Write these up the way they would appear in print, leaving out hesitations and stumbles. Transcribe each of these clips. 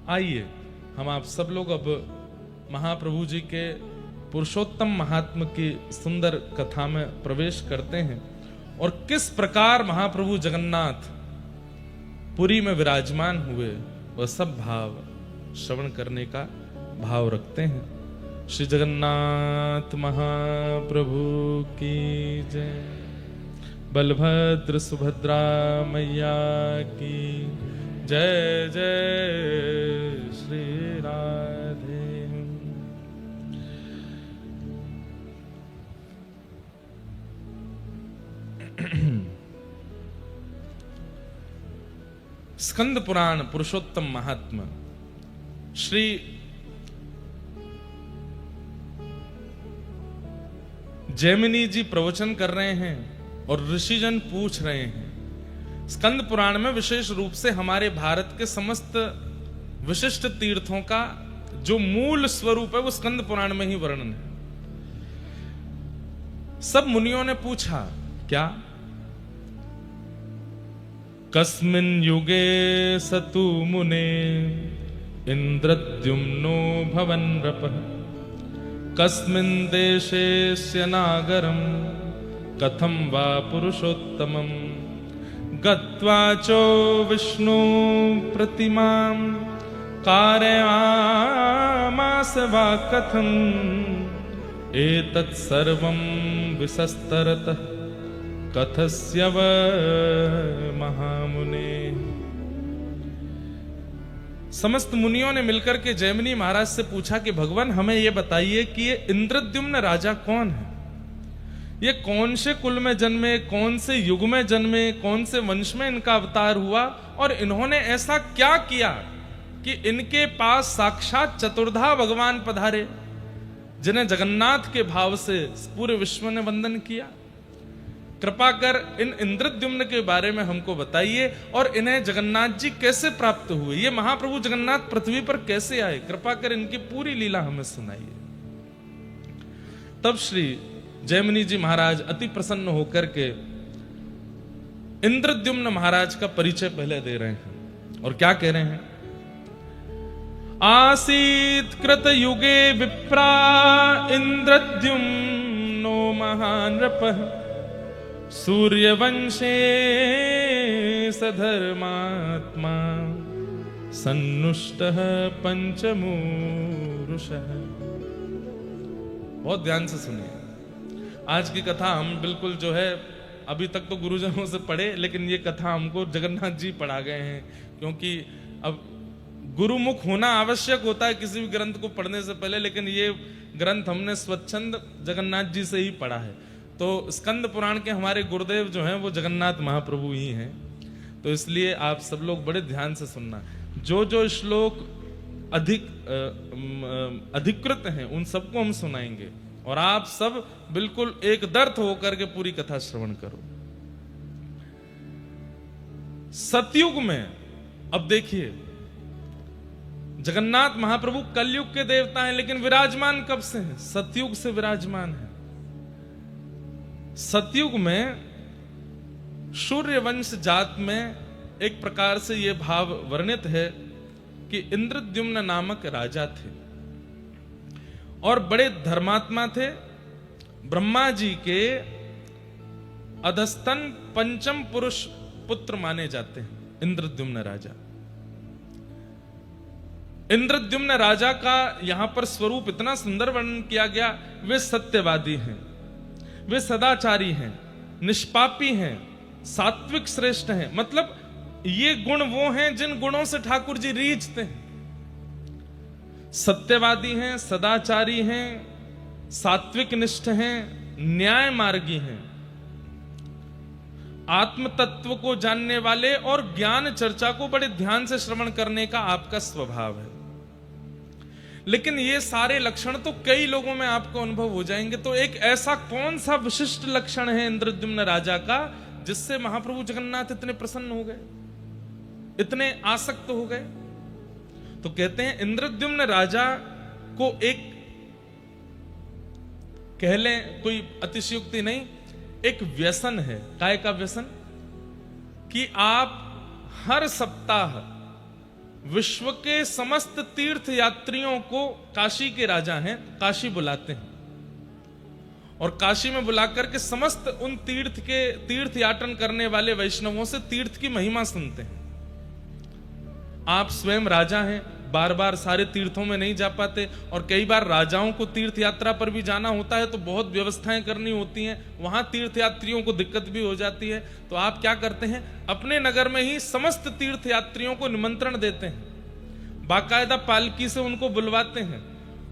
आइए हम आप सब लोग अब महाप्रभु जी के पुरुषोत्तम महात्म की सुंदर कथा में प्रवेश करते हैं और किस प्रकार महाप्रभु जगन्नाथ पुरी में विराजमान हुए वह सब भाव श्रवण करने का भाव रखते हैं। श्री जगन्नाथ महाप्रभु की जय। बलभद्र सुभद्रा मैया की जय जय श्री राधे। स्कंद पुराण पुरुषोत्तम महात्मा श्री जैमिनी जी प्रवचन कर रहे हैं और ऋषिजन पूछ रहे हैं। स्कंद पुराण में विशेष रूप से हमारे भारत के समस्त विशिष्ट तीर्थों का जो मूल स्वरूप है वो स्कंद पुराण में ही वर्णन है। सब मुनियों ने पूछा क्या? कस्मिन् युगे सतु मुने इंद्रद्युम्नो भवन नृपः कस्मिन् देशेस्य नागरं कथं वा पुरुषोत्तमं गत्वा चो विष्णु प्रतिमां कारयामास वा कथं एतत् सर्वं विसस्तरतः कथस्य व महामुने। समस्त मुनियों ने मिलकर के जैमिनी महाराज से पूछा कि भगवान हमें यह बताइए कि ये इंद्रद्युम्न राजा कौन है, ये कौन से कुल में जन्मे, कौन से युग में जन्मे, कौन से वंश में इनका अवतार हुआ और इन्होंने ऐसा क्या किया कि इनके पास साक्षात चतुर्धा भगवान पधारे जिन्हें जगन्नाथ के भाव से पूरे विश्व ने वंदन किया। कृपा कर इन इंद्रद्युम्न के बारे में हमको बताइए और इन्हें जगन्नाथ जी कैसे प्राप्त हुए, ये महाप्रभु जगन्नाथ पृथ्वी पर कैसे आए, कृपा कर इनकी पूरी लीला हमें सुनाइए। तब श्री जैमिनी जी महाराज अति प्रसन्न होकर के इंद्रद्युम्न महाराज का परिचय पहले दे रहे हैं और क्या कह रहे हैं? आसीत कृत युगे विप्रा इंद्रद्युम्नो महानृपः सूर्यवंशे सधर्मात्मा सन्नुष्टः पंचमूरुषः। बहुत ध्यान से सुनिए, आज की कथा हम बिल्कुल जो है अभी तक तो गुरुजनों से पढ़े, लेकिन ये कथा हमको जगन्नाथ जी पढ़ा गए हैं, क्योंकि अब गुरुमुख होना आवश्यक होता है किसी भी ग्रंथ को पढ़ने से पहले, लेकिन ये ग्रंथ हमने स्वच्छंद जगन्नाथ जी से ही पढ़ा है। तो स्कंद पुराण के हमारे गुरुदेव जो हैं वो जगन्नाथ महाप्रभु ही हैं, तो इसलिए आप सब लोग बड़े ध्यान से सुनना। जो जो श्लोक अधिकृत हैं उन सबको हम सुनाएंगे और आप सब बिल्कुल एक दर्थ होकर के पूरी कथा श्रवण करो। सतयुग में अब देखिए, जगन्नाथ महाप्रभु कलयुग के देवता हैं, लेकिन विराजमान कब से हैं? सतयुग से विराजमान है। सतयुग में सूर्यवंश जात में एक प्रकार से यह भाव वर्णित है कि इंद्रद्युम्न नामक राजा थे और बड़े धर्मात्मा थे। ब्रह्मा जी के अधस्तन पंचम पुरुष पुत्र माने जाते हैं इंद्रद्युम्न राजा। इंद्रद्युम्न राजा का यहां पर स्वरूप इतना सुंदर वर्णन किया गया। वे सत्यवादी हैं, वे सदाचारी हैं, निष्पापी हैं, सात्विक श्रेष्ठ हैं। मतलब ये गुण वो हैं जिन गुणों से ठाकुर जी रीझते हैं। सत्यवादी हैं, सदाचारी हैं, सात्विक निष्ठ हैं, न्याय मार्गी हैं, आत्म तत्व को जानने वाले और ज्ञान चर्चा को बड़े ध्यान से श्रवण करने का आपका स्वभाव है। लेकिन ये सारे लक्षण तो कई लोगों में आपको अनुभव हो जाएंगे, तो एक ऐसा कौन सा विशिष्ट लक्षण है इंद्रद्युम्न राजा का जिससे महाप्रभु जगन्नाथ इतने प्रसन्न हो गए, इतने आसक्त हो गए? तो कहते हैं इंद्रद्युम्न राजा को एक कह लें, कोई अतिशयोक्ति नहीं, एक व्यसन है। काय का व्यसन? कि आप हर सप्ताह विश्व के समस्त तीर्थ यात्रियों को काशी के राजा हैं, काशी बुलाते हैं और काशी में बुलाकर के समस्त उन तीर्थ याटन करने वाले वैष्णवों से तीर्थ की महिमा सुनते हैं। आप स्वयं राजा हैं, बार बार सारे तीर्थों में नहीं जा पाते और कई बार राजाओं को तीर्थ यात्रा पर भी जाना होता है तो बहुत व्यवस्थाएं करनी होती हैं, वहां तीर्थ यात्रियों को दिक्कत भी हो जाती है। तो आप क्या करते हैं, अपने नगर में ही समस्त तीर्थ यात्रियों को निमंत्रण देते हैं, बाकायदा पालकी से उनको बुलवाते हैं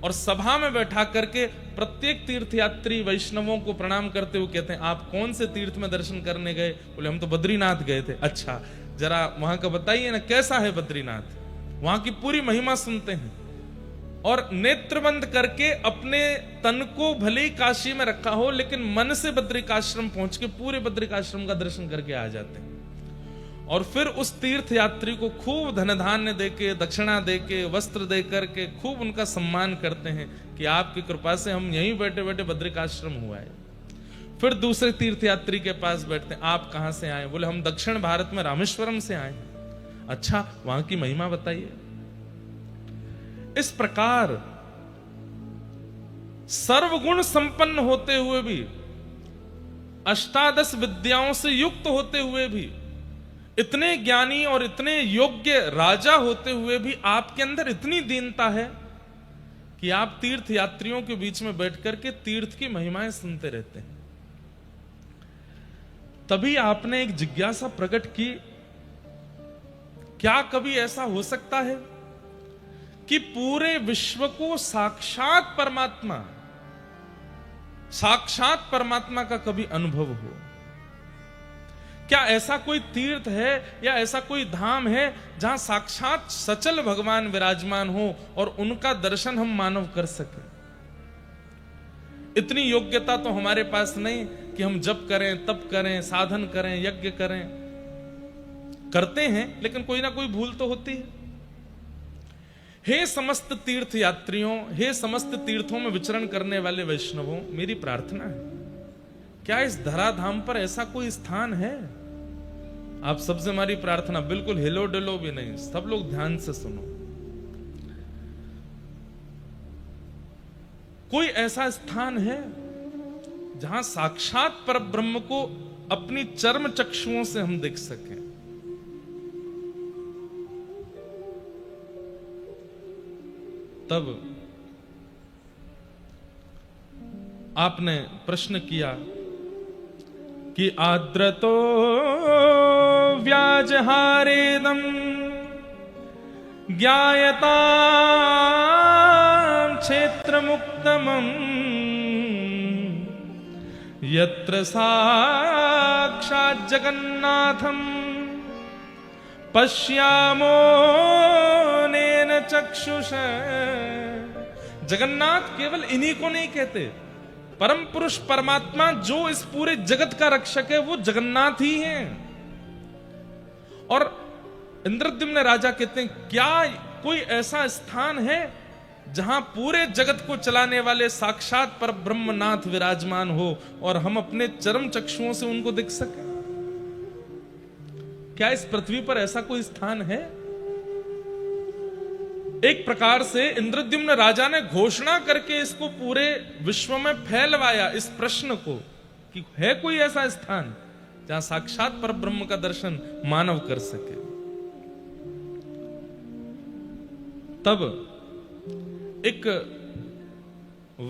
और सभा में बैठा करके प्रत्येक तीर्थयात्री वैष्णवों को प्रणाम करते हुए कहते हैं, आप कौन से तीर्थ में दर्शन करने गए? बोले हम तो बद्रीनाथ गए थे। अच्छा, जरा वहां का बताइए ना, कैसा है बद्रीनाथ? वहां की पूरी महिमा सुनते हैं और नेत्र बंद करके अपने तन को भले ही काशी में रखा हो लेकिन मन से बद्रिकाश्रम पहुंच के पूरे बद्रिकाश्रम का दर्शन करके आ जाते हैं और फिर उस तीर्थ यात्री को खूब धन धान्य देके, दक्षिणा देके, वस्त्र दे करके खूब उनका सम्मान करते हैं कि आपकी कृपा से हम यहीं बैठे बैठे बद्रिकाश्रम हुआ है। फिर दूसरे तीर्थयात्री के पास बैठते हैं, आप कहां से आए? बोले हम दक्षिण भारत में रामेश्वरम से आए। अच्छा, वहां की महिमा बताइए। इस प्रकार सर्वगुण संपन्न होते हुए भी, अष्टादश विद्याओं से युक्त होते हुए भी, इतने ज्ञानी और इतने योग्य राजा होते हुए भी आपके अंदर इतनी दीनता है कि आप तीर्थ यात्रियों के बीच में बैठकर के तीर्थ की महिमाएं सुनते रहते हैं। तभी आपने एक जिज्ञासा प्रकट की, क्या कभी ऐसा हो सकता है कि पूरे विश्व को साक्षात परमात्मा का कभी अनुभव हो? क्या ऐसा कोई तीर्थ है या ऐसा कोई धाम है जहां साक्षात सचल भगवान विराजमान हो और उनका दर्शन हम मानव कर सके? इतनी योग्यता तो हमारे पास नहीं कि हम जप करें, तप करें, साधन करें, यज्ञ करें। करते हैं लेकिन कोई ना कोई भूल तो होती है। हे समस्त तीर्थ यात्रियों, हे समस्त तीर्थों में विचरण करने वाले वैष्णवों, मेरी प्रार्थना है, क्या इस धराधाम पर ऐसा कोई स्थान है? आप सबसे हमारी प्रार्थना, बिल्कुल हिलो डुलो भी नहीं, सब लोग ध्यान से सुनो। कोई ऐसा स्थान है जहां साक्षात परब्रह्म को अपनी चर्म चक्षुओं से हम देख सकें? तब आपने प्रश्न किया कि आद्रतो व्याजहारेदम ज्ञायता क्षेत्र मुक्तमं यत्र साक्षात् जगन्नाथं पश्यामो नेन चक्षुषा। जगन्नाथ केवल इन्हीं को नहीं कहते, परम पुरुष परमात्मा जो इस पूरे जगत का रक्षक है वो जगन्नाथ ही है। और इंद्रद्युम्न राजा कहते हैं, क्या कोई ऐसा स्थान है जहां पूरे जगत को चलाने वाले साक्षात पर ब्रह्मनाथ विराजमान हो और हम अपने चरम चक्षुओं से उनको देख सकें? क्या इस पृथ्वी पर ऐसा कोई स्थान है? एक प्रकार से इंद्रद्युम्न राजा ने घोषणा करके इसको पूरे विश्व में फैलवाया इस प्रश्न को कि है कोई ऐसा स्थान जहां साक्षात पर ब्रह्म का दर्शन मानव कर सके। तब एक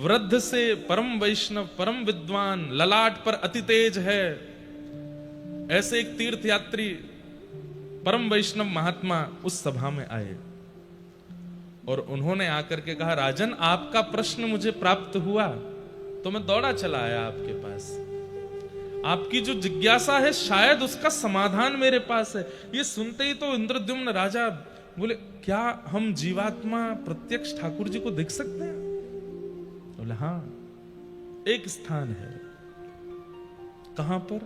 वृद्ध से परम वैष्णव, परम विद्वान, ललाट पर अति तेज है, ऐसे एक तीर्थ यात्री परम वैष्णव महात्मा उस सभा में आए और उन्होंने आकर के कहा, राजन आपका प्रश्न मुझे प्राप्त हुआ तो मैं दौड़ा चला आया आपके पास। आपकी जो जिज्ञासा है शायद उसका समाधान मेरे पास है। ये सुनते ही तो इंद्रद्युम्न राजा बोले, क्या हम जीवात्मा प्रत्यक्ष ठाकुर जी को देख सकते हैं? बोले हाँ, एक स्थान है। कहां पर?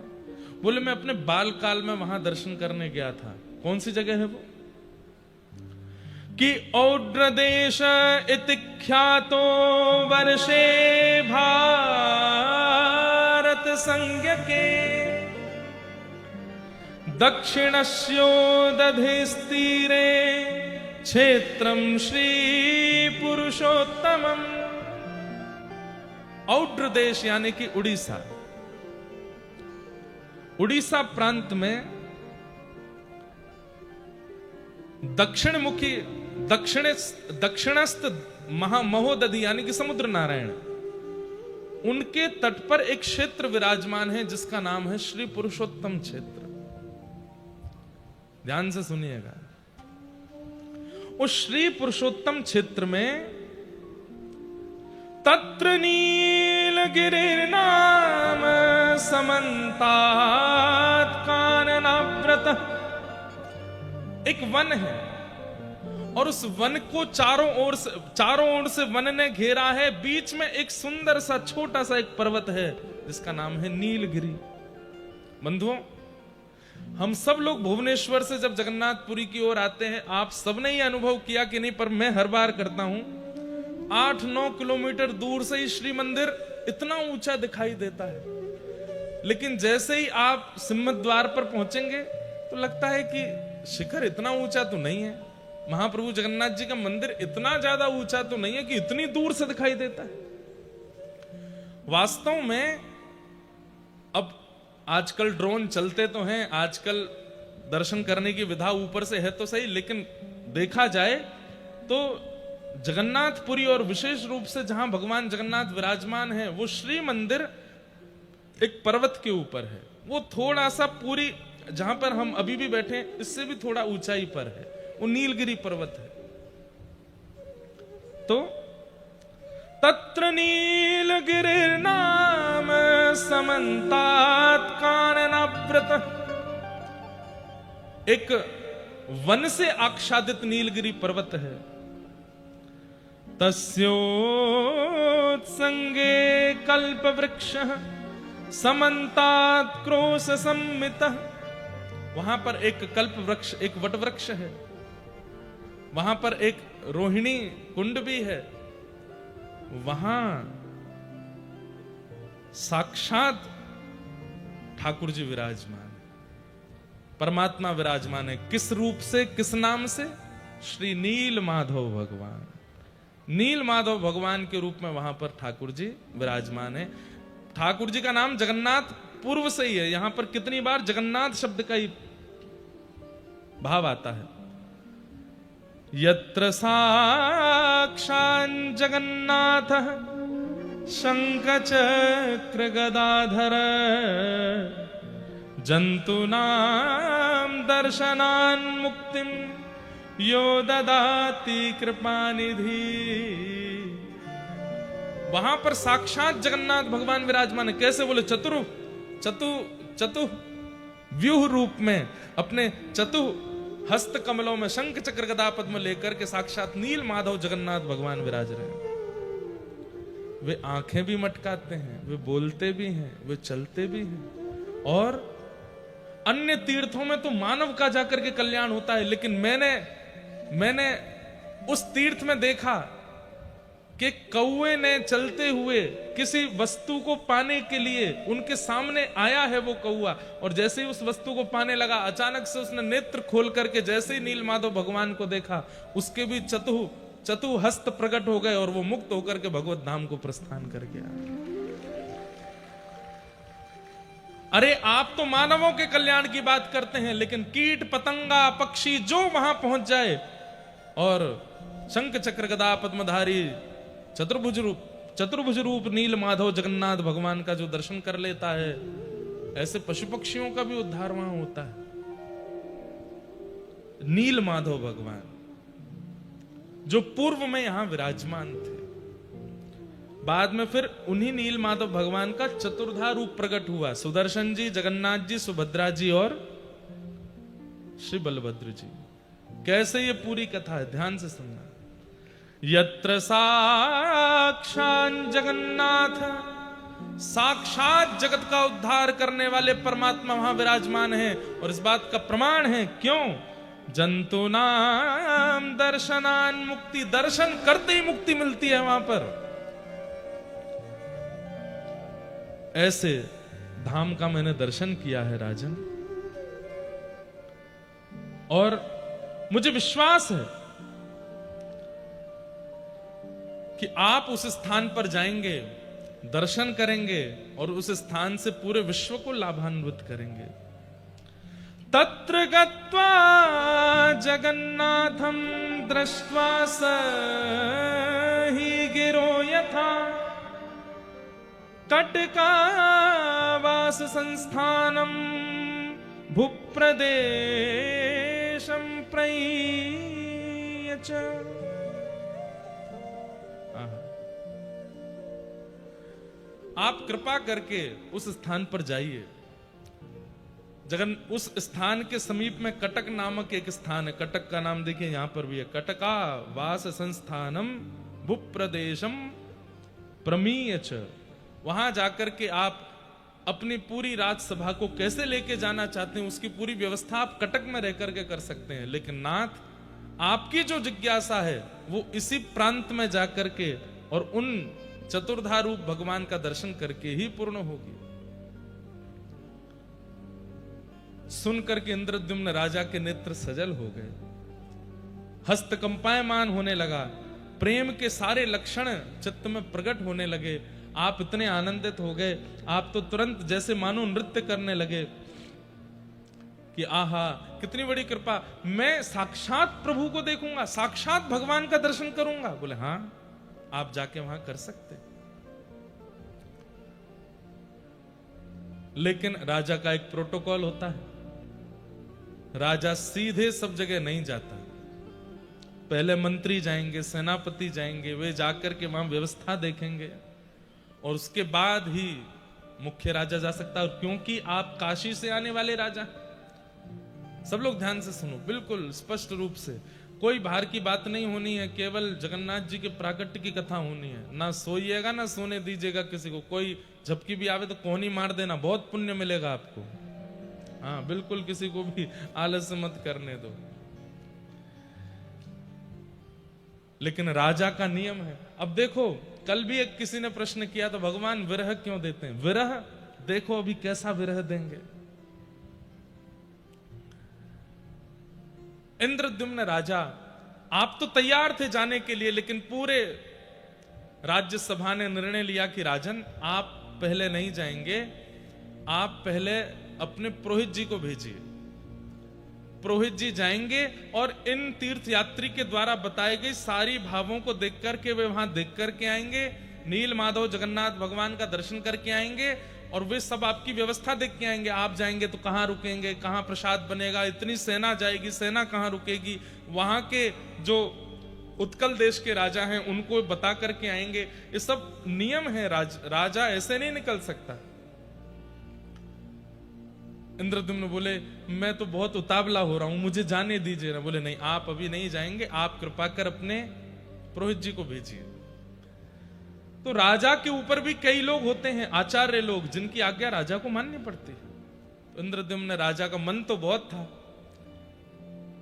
बोले मैं अपने बाल काल में वहां दर्शन करने गया था। कौन सी जगह है वो? कि औड्रदेश इति ख्यातो वर्षे भारत संज्ञके दक्षिणस्योदधिस्तीरे क्षेत्रम श्री पुरुषोत्तमम। औड्र देश यानी कि उड़ीसा। उड़ीसा प्रांत में दक्षिणमुखी दक्षिणस्थ महोदधि यानी कि समुद्र नारायण, उनके तट पर एक क्षेत्र विराजमान है जिसका नाम है श्री पुरुषोत्तम क्षेत्र। ध्यान से सुनिएगा। उस श्री पुरुषोत्तम क्षेत्र में तत्र नीलगिरिर्नाम समन्तात काननाव्रत, एक वन है और उस वन को चारों ओर से वन ने घेरा है। बीच में एक सुंदर सा छोटा सा एक पर्वत है जिसका नाम है नीलगिरी। बंधुओं, हम सब लोग भुवनेश्वर से जब जगन्नाथपुरी की ओर आते हैं, आप सबने ये अनुभव किया कि नहीं, पर मैं हर बार करता हूं, 8-9 किलोमीटर दूर से ही श्री मंदिर इतना ऊंचा दिखाई देता है, लेकिन जैसे ही आप सिम्मत द्वार पर पहुंचेंगे तो लगता है कि शिखर इतना ऊंचा तो नहीं है, महाप्रभु जगन्नाथ जी का मंदिर इतना ज्यादा ऊंचा तो नहीं है कि इतनी दूर से दिखाई देता है। वास्तव में अब आजकल ड्रोन चलते तो हैं, आजकल दर्शन करने की विधा ऊपर से है तो सही, लेकिन देखा जाए तो जगन्नाथपुरी और विशेष रूप से जहां भगवान जगन्नाथ विराजमान है वो श्री मंदिर एक पर्वत के ऊपर है। वो थोड़ा सा पूरी जहां पर हम अभी भी बैठे हैं इससे भी थोड़ा ऊंचाई पर है, वो नीलगिरी पर्वत है। तो तत्र नीलगिरिर्नाम समन्तात काननाव्रत, एक वन से आच्छादित नीलगिरी पर्वत है। तस्योत्संगे कल्प वृक्ष समन्तात क्रोश सम्मितः, वहां पर एक कल्प वृक्ष, एक वट वृक्ष है, वहां पर एक रोहिणी कुंड भी है, वहां साक्षात ठाकुर जी विराजमान, परमात्मा विराजमान है। किस रूप से, किस नाम से? श्री नील माधव भगवान। नील माधव भगवान के रूप में वहां पर ठाकुर जी विराजमान है। ठाकुर जी का नाम जगन्नाथ पूर्व से ही है। यहां पर कितनी बार जगन्नाथ शब्द का ही भाव आता है। यत्र साक्षात् जगन्नाथः शंखचक्र गदाधर जंतूनां दर्शनान् मुक्तिं यो ददाति कृपानिधि। वहां पर साक्षात जगन्नाथ भगवान विराजमान है। कैसे बोले? चतु व्यूह रूप में अपने चतु हस्त कमलों में शंख चक्र गदा पद्म लेकर के साक्षात नील माधव जगन्नाथ भगवान विराज रहे हैं। वे आंखें भी मटकाते हैं, वे बोलते भी हैं, वे चलते भी हैं। और अन्य तीर्थों में तो मानव का जाकर के कल्याण होता है, लेकिन मैंने उस तीर्थ में देखा कि कौवे ने चलते हुए किसी वस्तु को पाने के लिए उनके सामने आया है वो कौवा, और जैसे ही उस वस्तु को पाने लगा अचानक से उसने नेत्र खोल करके जैसे ही नील माधव भगवान को देखा, उसके भी चतु हस्त प्रकट हो गए और वो मुक्त होकर के भगवत धाम को प्रस्थान कर गया। अरे आप तो मानवों के कल्याण की बात करते हैं, लेकिन कीट पतंगा पक्षी जो वहां पहुंच जाए और शंख चक्र गदा पद्मधारी चतुर्भुज रूप नील माधव जगन्नाथ भगवान का जो दर्शन कर लेता है, ऐसे पशु पक्षियों का भी उद्धार वहां होता है। नील माधव भगवान जो पूर्व में यहां विराजमान थे, बाद में फिर उन्हीं नील माधव भगवान का चतुर्धा रूप प्रकट हुआ। सुदर्शन जी, जगन्नाथ जी, सुभद्रा जी और श्री बलभद्र जी। कैसे ये पूरी कथा है, ध्यान से सुनना। यत्र साक्षात् जगन्नाथ, साक्षात जगत का उद्धार करने वाले परमात्मा वहां विराजमान है। और इस बात का प्रमाण है, क्यों? जंतूनां दर्शनान् मुक्ति, दर्शन करते ही मुक्ति मिलती है वहां पर। ऐसे धाम का मैंने दर्शन किया है राजन, और मुझे विश्वास है कि आप उस स्थान पर जाएंगे, दर्शन करेंगे और उस स्थान से पूरे विश्व को लाभान्वित करेंगे। तत्र गत्वा जगन्नाथं दृष्ट्वा स हि गिरो यथा कटकावास संस्थानम भूप्रदेशं प्रयच्छ। आप कृपा करके उस स्थान पर जाइए। उस स्थान के समीप में कटक नामक एक स्थान है। कटक का नाम देखिए यहां पर भी है, कटका वास संस्थानम भूप्रदेशम प्रमीयच। वहां जाकर के आप अपनी पूरी राजसभा को कैसे लेके जाना चाहते हैं उसकी पूरी व्यवस्था आप कटक में रह करके कर सकते हैं। लेकिन नाथ, आपकी जो जिज्ञासा है वो इसी प्रांत में जाकर के और उन चतुर्धा रूप भगवान का दर्शन करके ही पूर्ण होगी। सुनकर के इंद्रद्युम्न राजा के नेत्र सजल हो गए, हस्त कंपायमान होने लगा, प्रेम के सारे लक्षण चित्त में प्रकट होने लगे। आप इतने आनंदित हो गए, आप तो तुरंत जैसे मानो नृत्य करने लगे कि आहा कितनी बड़ी कृपा, मैं साक्षात प्रभु को देखूंगा, साक्षात भगवान का दर्शन करूंगा। बोले हाँ, आप जाके वहां कर सकते। लेकिन राजा का एक प्रोटोकॉल होता है, राजा सीधे सब जगह नहीं जाता। पहले मंत्री जाएंगे, सेनापति जाएंगे, वे जाकर के वहां व्यवस्था देखेंगे और उसके बाद ही मुख्य राजा जा सकता है। क्योंकि आप काशी से आने वाले राजा, सब लोग ध्यान से सुनो, बिल्कुल स्पष्ट रूप से, कोई बाहर की बात नहीं होनी है, केवल जगन्नाथ जी के प्राकट्य की कथा होनी है। ना सोइएगा ना सोने दीजिएगा किसी को, कोई झपकी भी आवे तो कोहनी मार देना, बहुत पुण्य मिलेगा आपको। हाँ बिल्कुल, किसी को भी आलस्य मत करने दो। लेकिन राजा का नियम है। अब देखो, कल भी एक किसी ने प्रश्न किया तो भगवान विरह क्यों देते हैं? विरह देखो अभी कैसा विरह देंगे। इंद्रद्युम्न राजा, आप तो तैयार थे जाने के लिए, लेकिन पूरे राज्यसभा ने निर्णय लिया कि राजन आप पहले नहीं जाएंगे, आप पहले अपने पुरोहित जी को भेजिए। पुरोहित जी जाएंगे और इन तीर्थ यात्री के द्वारा बताई गई सारी भावों को देख करके वे वहां देख करके आएंगे, नील माधव जगन्नाथ भगवान का दर्शन करके आएंगे और वे सब आपकी व्यवस्था देख के आएंगे। आप जाएंगे तो कहां रुकेंगे, कहां प्रसाद बनेगा, इतनी सेना जाएगी, सेना कहां रुकेगी, वहां के जो उत्कल देश के राजा हैं उनको बता करके आएंगे। ये सब नियम है, राजा ऐसे नहीं निकल सकता। इंद्रद्युम्न बोले मैं तो बहुत उतावला हो रहा हूं, मुझे जाने दीजिए ना। बोले नहीं, आप अभी नहीं जाएंगे, आप कृपा कर अपने पुरोहित जी को भेजिए। तो राजा के ऊपर भी कई लोग होते हैं, आचार्य लोग, जिनकी आज्ञा राजा को माननी पड़ती है। तो इंद्रद्युम्न राजा का मन तो बहुत था,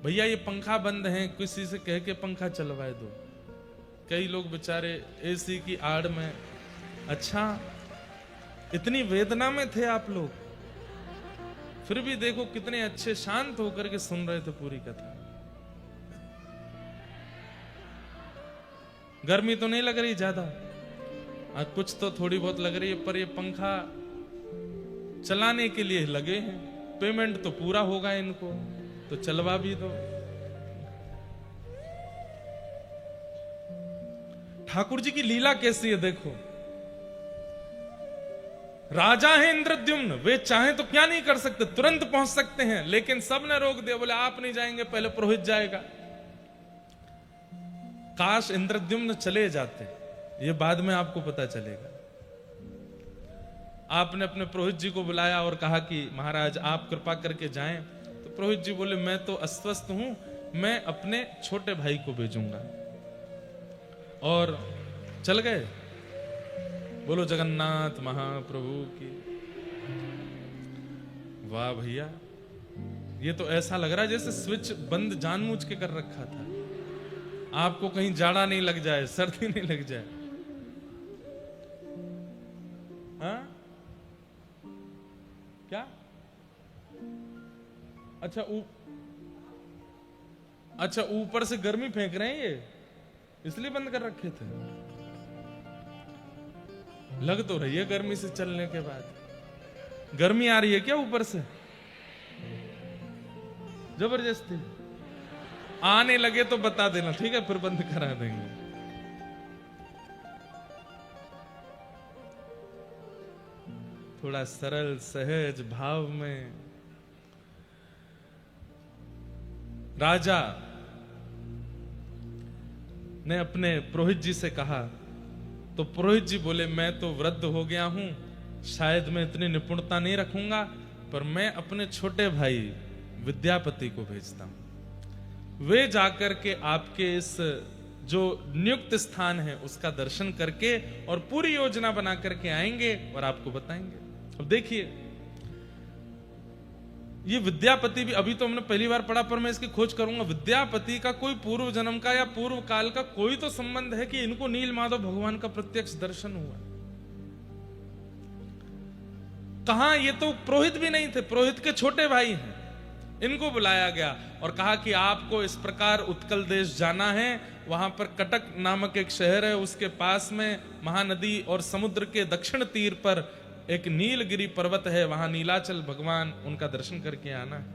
भैया ये पंखा बंद है, किसी से कह के पंखा चलवाए दो। कई लोग बेचारे एसी की आड़ में, अच्छा इतनी वेदना में थे आप लोग, फिर भी देखो कितने अच्छे शांत होकर के सुन रहे थे पूरी कथा। गर्मी तो नहीं लग रही ज्यादा, कुछ तो थोड़ी बहुत लग रही है, पर ये पंखा चलाने के लिए लगे हैं, पेमेंट तो पूरा होगा इनको, तो चलवा भी दो। ठाकुर जी की लीला कैसी है देखो। राजा है इंद्रद्युम्न, वे चाहे तो क्या नहीं कर सकते, तुरंत पहुंच सकते हैं, लेकिन सब ने रोक दिया। बोले आप नहीं जाएंगे, पहले पुरोहित जाएगा। काश इंद्रद्युम्न चले जाते, ये बाद में आपको पता चलेगा। आपने अपने पुरोहित जी को बुलाया और कहा कि महाराज आप कृपा करके जाएं। तो पुरोहित जी बोले मैं तो अस्वस्थ हूं, मैं अपने छोटे भाई को भेजूंगा। और चल गए। बोलो जगन्नाथ महाप्रभु की। वाह भैया, ये तो ऐसा लग रहा है जैसे स्विच बंद जानबूझ के कर रखा था, आपको कहीं जाड़ा नहीं लग जाए, सर्दी नहीं लग जाए। हाँ क्या? अच्छा ऊपर से गर्मी फेंक रहे हैं ये, इसलिए बंद कर रखे थे। लग तो रही है गर्मी से चलने के बाद। गर्मी आ रही है क्या ऊपर से? जबरदस्ती आने लगे तो बता देना, ठीक है, फिर बंद करा देंगे। थोड़ा सरल सहज भाव में राजा ने अपने पुरोहित जी से कहा, तो पुरोहित जी बोले मैं तो वृद्ध हो गया हूं, शायद मैं इतनी निपुणता नहीं रखूंगा, पर मैं अपने छोटे भाई विद्यापति को भेजता हूं। वे जाकर के आपके इस जो नियुक्त स्थान है उसका दर्शन करके और पूरी योजना बना करके आएंगे और आपको बताएंगे। अब देखिए, ये विद्यापति भी अभी तो हमने पहली बार पढ़ा, पर मैं इसकी खोज करूंगा। विद्यापति का कोई पूर्व जन्म का या पूर्व काल का कोई तो संबंध है कि इनको नील माधव भगवान का प्रत्यक्ष दर्शन हुआ? कहां? ये तो पुरोहित भी नहीं थे, पुरोहित के छोटे भाई हैं। इनको बुलाया गया और कहा कि आपको इस प्रकार उत्कल देश जाना है, वहां पर कटक नामक एक शहर है, उसके पास में महानदी और समुद्र के दक्षिण तीर पर एक नीलगिरी पर्वत है, वहां नीलाचल भगवान, उनका दर्शन करके आना है।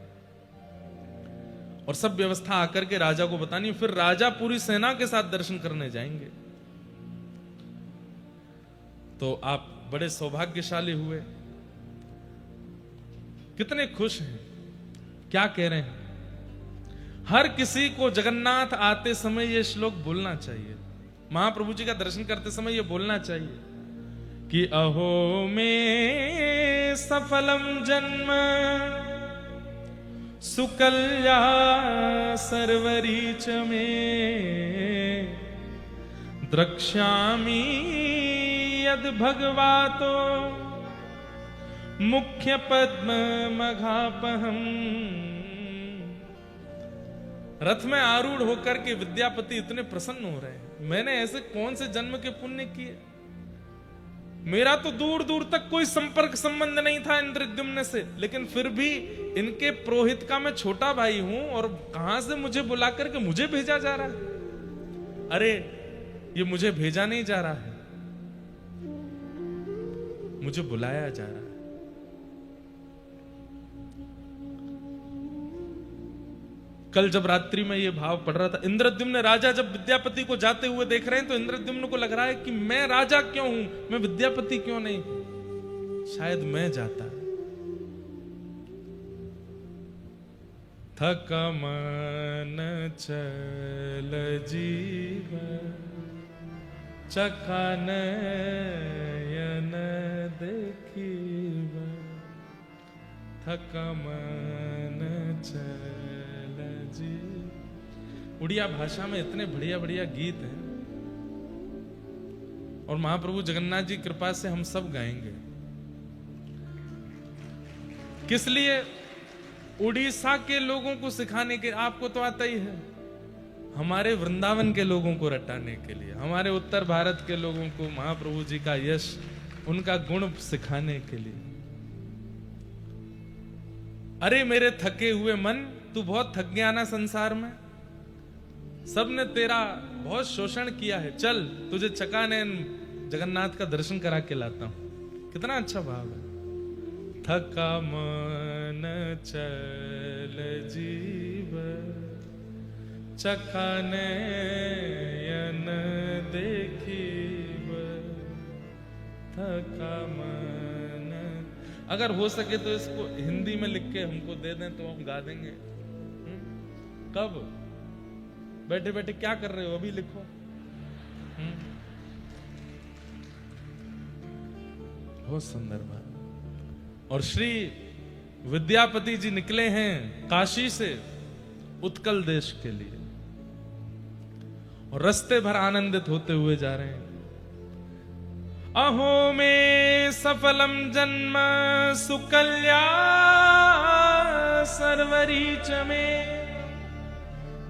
और सब व्यवस्था आकर के राजा को बतानी, फिर राजा पूरी सेना के साथ दर्शन करने जाएंगे। तो आप बड़े सौभाग्यशाली हुए, कितने खुश हैं। क्या कह रहे हैं? हर किसी को जगन्नाथ आते समय यह श्लोक बोलना चाहिए, महाप्रभु जी का दर्शन करते समय यह बोलना चाहिए कि अहो में सफलम जन्म सुकल्या सर्वरीच में द्रक्ष्यामि यद भगवातो मुख्य पद्म मघापहम। रथ में आरूढ़ होकर के विद्यापति इतने प्रसन्न हो रहे हैं, मैंने ऐसे कौन से जन्म के पुण्य किए। मेरा तो दूर दूर तक कोई संपर्क संबंध नहीं था इंद्रद्युम्न से, लेकिन फिर भी इनके पुरोहित का मैं छोटा भाई हूं और कहां से मुझे बुला करके मुझे भेजा जा रहा है। अरे ये मुझे भेजा नहीं जा रहा है, मुझे बुलाया जा रहा है। कल जब रात्रि में ये भाव पढ़ रहा था, इंद्रद्युम्न राजा जब विद्यापति को जाते हुए देख रहे हैं तो इंद्रद्युम्न को लग रहा है कि मैं राजा क्यों हूं, मैं विद्यापति क्यों नहीं, शायद मैं जाता। थक मन चल जीव चखा नयन देखीब, थक मन चल जी। उड़िया भाषा में इतने बढ़िया बढ़िया गीत हैं और महाप्रभु जगन्नाथ जी कृपा से हम सब गाएंगे। किस लिए? उड़ीसा के लोगों को सिखाने के, आपको तो आता ही है, हमारे वृंदावन के लोगों को रटाने के लिए, हमारे उत्तर भारत के लोगों को महाप्रभु जी का यश, उनका गुण सिखाने के लिए। अरे मेरे थके हुए मन, तू बहुत थक गया ना संसार में, सबने तेरा बहुत शोषण किया है, चल तुझे चकानैन जगन्नाथ का दर्शन करा के लाता हूं। कितना अच्छा भाव है। थका मन चल जीव चखा नयन देखीब, थका मन। अगर हो सके तो इसको हिंदी में लिख के हमको दे दें तो हम गा देंगे। कब? बैठे बैठे क्या कर रहे हो, अभी लिखो। बहुत सुंदर बात। और श्री विद्यापति जी निकले हैं काशी से उत्कल देश के लिए और रास्ते भर आनंदित होते हुए जा रहे हैं। अहो में सफलम जन्म सुकल्या सर्वरीच में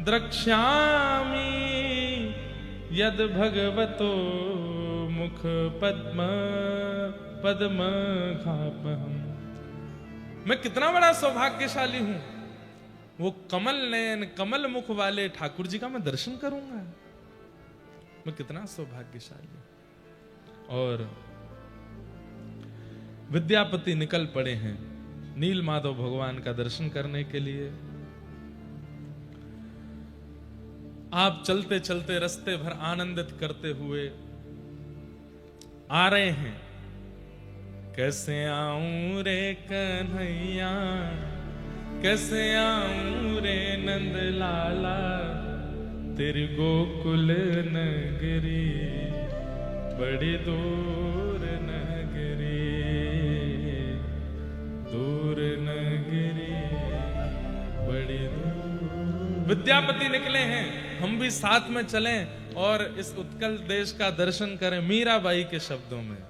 द्रक्ष्यामि यद भगवतो मुख पद्म पद्म खापहम। मैं कितना बड़ा सौभाग्यशाली हूं, वो कमल नयन कमल मुख वाले ठाकुर जी का मैं दर्शन करूंगा। मैं कितना सौभाग्यशाली। और विद्यापति निकल पड़े हैं नील माधव भगवान का दर्शन करने के लिए। आप चलते चलते रास्ते भर आनंदित करते हुए आ रहे हैं। कैसे आऊं रे कन्हैया, कैसे आऊं रे नंद लाला, तेरी गोकुल नगरी बड़ी दूर नगरी, दूर नगरी बड़ी दूर। विद्यापति निकले हैं, हम भी साथ में चलें और इस उत्कल देश का दर्शन करें मीराबाई के शब्दों में।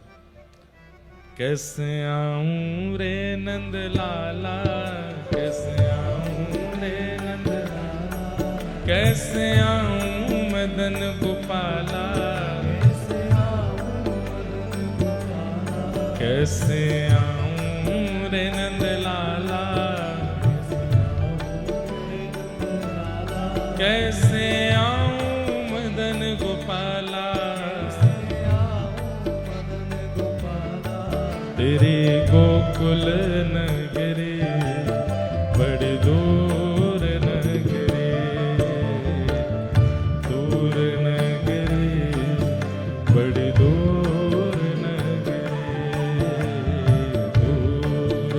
कैसे आऊं रे नंद लाला, कैसे आऊं रे नंद लाला, कैसे आऊं मदन गोपाला, कैसे आऊं रे नंद लाला, कैसे आऊं मदन गोपाला, तेरी गोकुल नगरी बड़ी दूर नगरी, दूर नगरी बड़ी दूर नगरी, दूर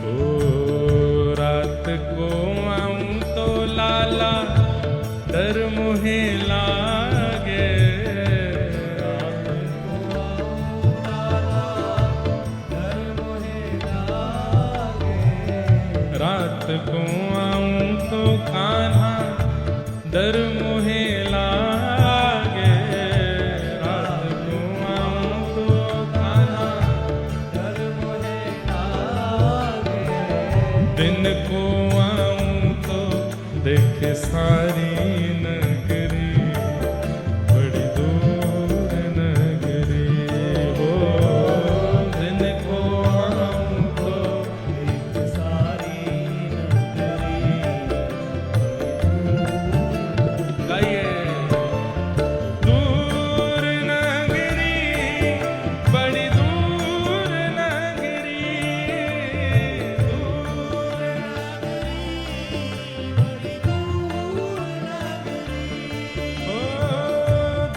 ओ रात को आऊं तो लाला डर मुहे लागे, रात को आऊं तो कान्हा डर मुहे लागे, रात को आऊं तो कान्हा डर मुहे लागे, दिन को आऊं तो देखे सारी नगरी बड़ी दूर नगरी, हो दिन को आऊं तो देखे सारी नगरी। गाइए दूर नगरी बड़ी दूर नगरी, दूर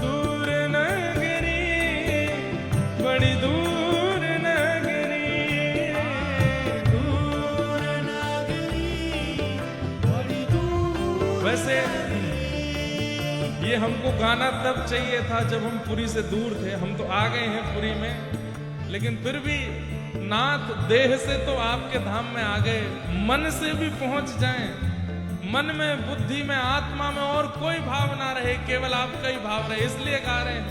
दूर नगरी बड़ी दूर नगरी, दूर नगरी बड़ी दूर। वैसे ये हमको गाना तब चाहिए था जब हम पुरी से दूर थे। हम तो आ गए हैं पुरी में, लेकिन फिर भी नाथ देह से तो आपके धाम में आ गए, मन से भी पहुंच जाएं। मन में, बुद्धि में, आत्मा में और कोई भाव ना रहे, केवल आपका ही भाव रहे, इसलिए गा रहे हैं।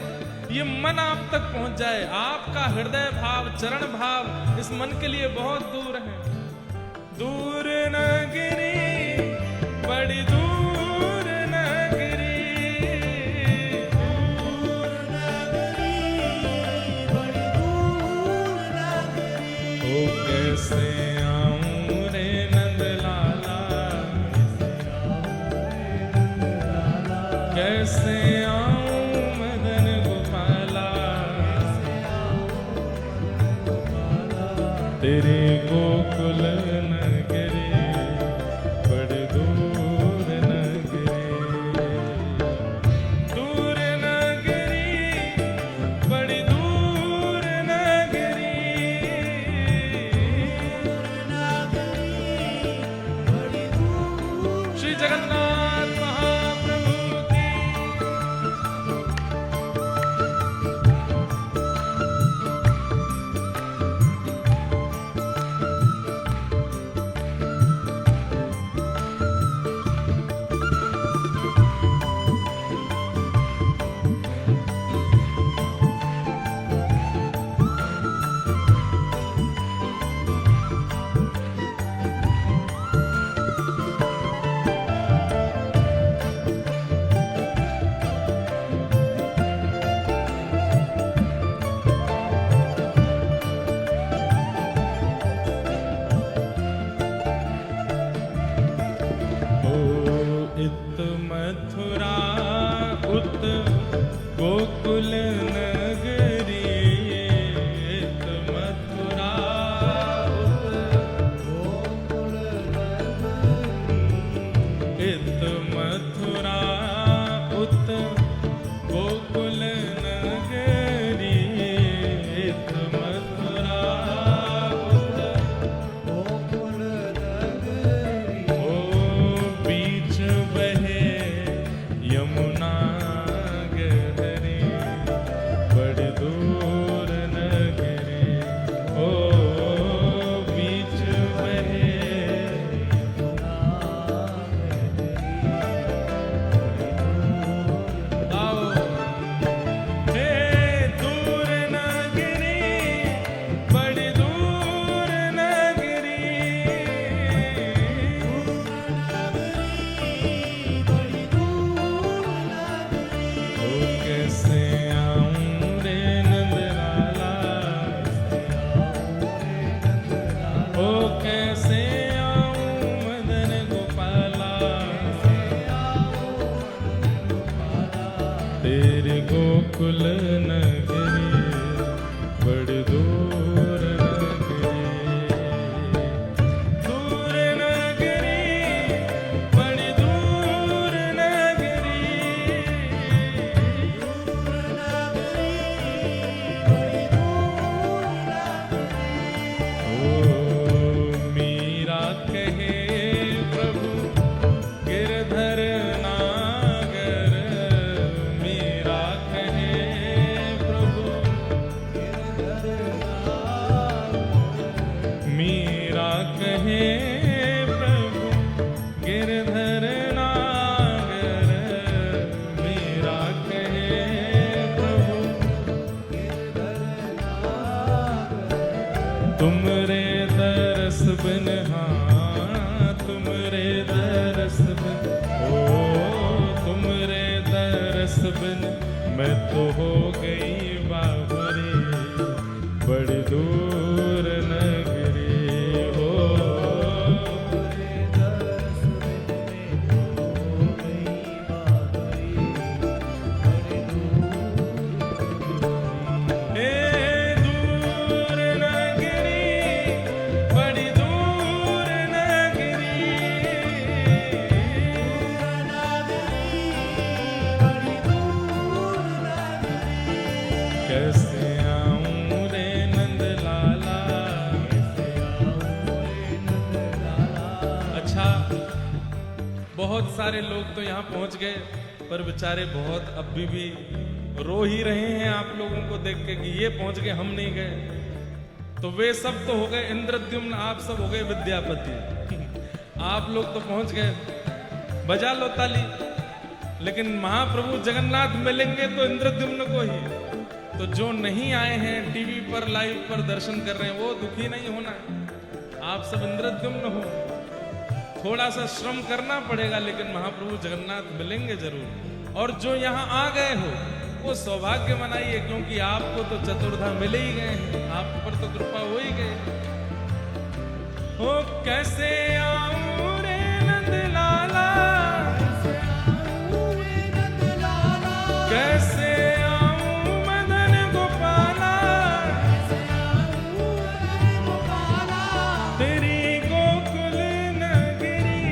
ये मन आप तक पहुंच जाए, आपका हृदय भाव, चरण भाव इस मन के लिए बहुत दूर है। दूर नगरी बड़ी दूर नगरी, दूर नगरी बड़ी दूर नगरी, ओ कैसे आऊं रे नंद लाला, कैसे आऊं मदन गोपाला, तेरे गोकुल नगरी बड़ी दूर नगरी, दूर नगरी बड़ी दूर नगरी, बड़ी दूर। श्री जगन्नाथ महाप्रभु की। उत गोकुल नगरी इत मथुरा इत मथुरा उत गोकुल नगरी इत मथुरा उत गोकुल नगरी ओ बीच बहे यमुना गहरी बड़ी दूर नगरी ओ बीच बहे आओ हे दूर नगरी बड़ी दूर नगरी ओ कैसे आऊं रे नंदलाला ओ कैसे आऊं मदन गोपाला तेरे गोकुल नगरी बड़ी दूर नगरी बड़ी दूर नगरी ओ मीरा कहे प्रभु गिरधर नागर मीरा कहे प्रभु मीरा कहे प्रभु गिरधर नागर मीरा कहे प्रभु तुमरे दरस बिन हाँ तुमरे दरस बिन ओ तुमरे दरस बिन मैं तो हो गई बाबरी बड़ी दूर नगरी हो हे दूर नगरी बड़ी दूर नगरी कैसे आऊं रे नंदलाला अच्छा बहुत सारे लोग तो यहाँ पहुंच गए पर बेचारे बहुत अब भी रो ही रहे हैं आप लोगों को देख के कि ये पहुंच गए हम नहीं गए तो वे सब तो हो गए इंद्रद्युम्न आप सब हो गए विद्यापति आप लोग तो पहुंच गए बजा लो ताली लेकिन महाप्रभु जगन्नाथ मिलेंगे तो इंद्रद्युम्न को ही तो जो नहीं आए हैं टीवी पर लाइव पर दर्शन कर रहे हैं वो दुखी नहीं होना आप सब इंद्रद्युम्न हो थोड़ा सा श्रम करना पड़ेगा लेकिन महाप्रभु जगन्नाथ मिलेंगे जरूर और जो यहाँ आ गए हो वो सौभाग्य मनाइए क्योंकि आपको तो चतुर्धा मिले ही गए हैं आप पर तो कृपा हो ही गए हो कैसे आऊं रे नंदलाला कैसे आऊं मदन गोपाला तेरी गोकुल नगरी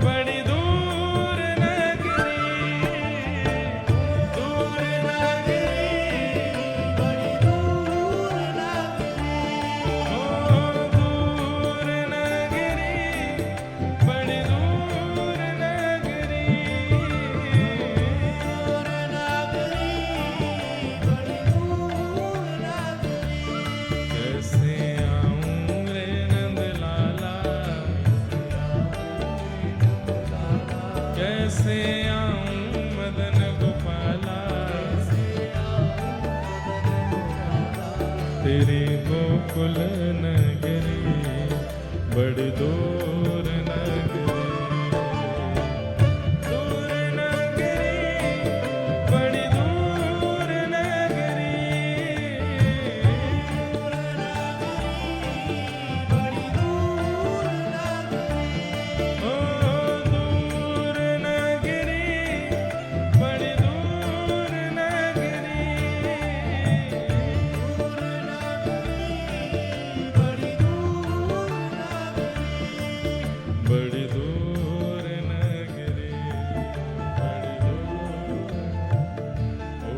बड़ी दूर नगरी दूर नगरी बड़ी दूर नगरी ओ दूर नगरी बड़ी दूर नगरी कैसे आऊं रे नंदलाला कैसे आऊं मदन गोपाला तेरी गोकुल नगरी बड़ी दूर नगरी दूर नगरी बड़ी दूर नगरी ओ दूर नगरी बड़ी दूर बड़ी दूर नगरी, बड़ी दूर, ओ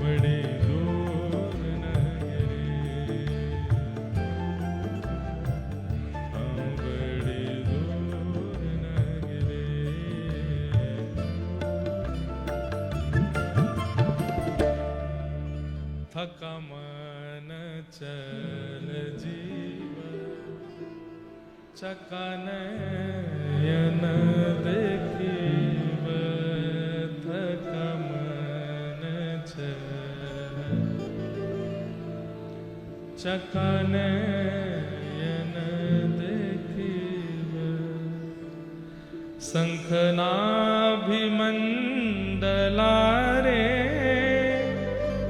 बड़ी दूर नगरी, हम बड़ी दूर नगरी। थका मन चल जीव, चकानयन देखीव, थका मन चल, चकानयन देखीव, शंखनाभिमंडलारे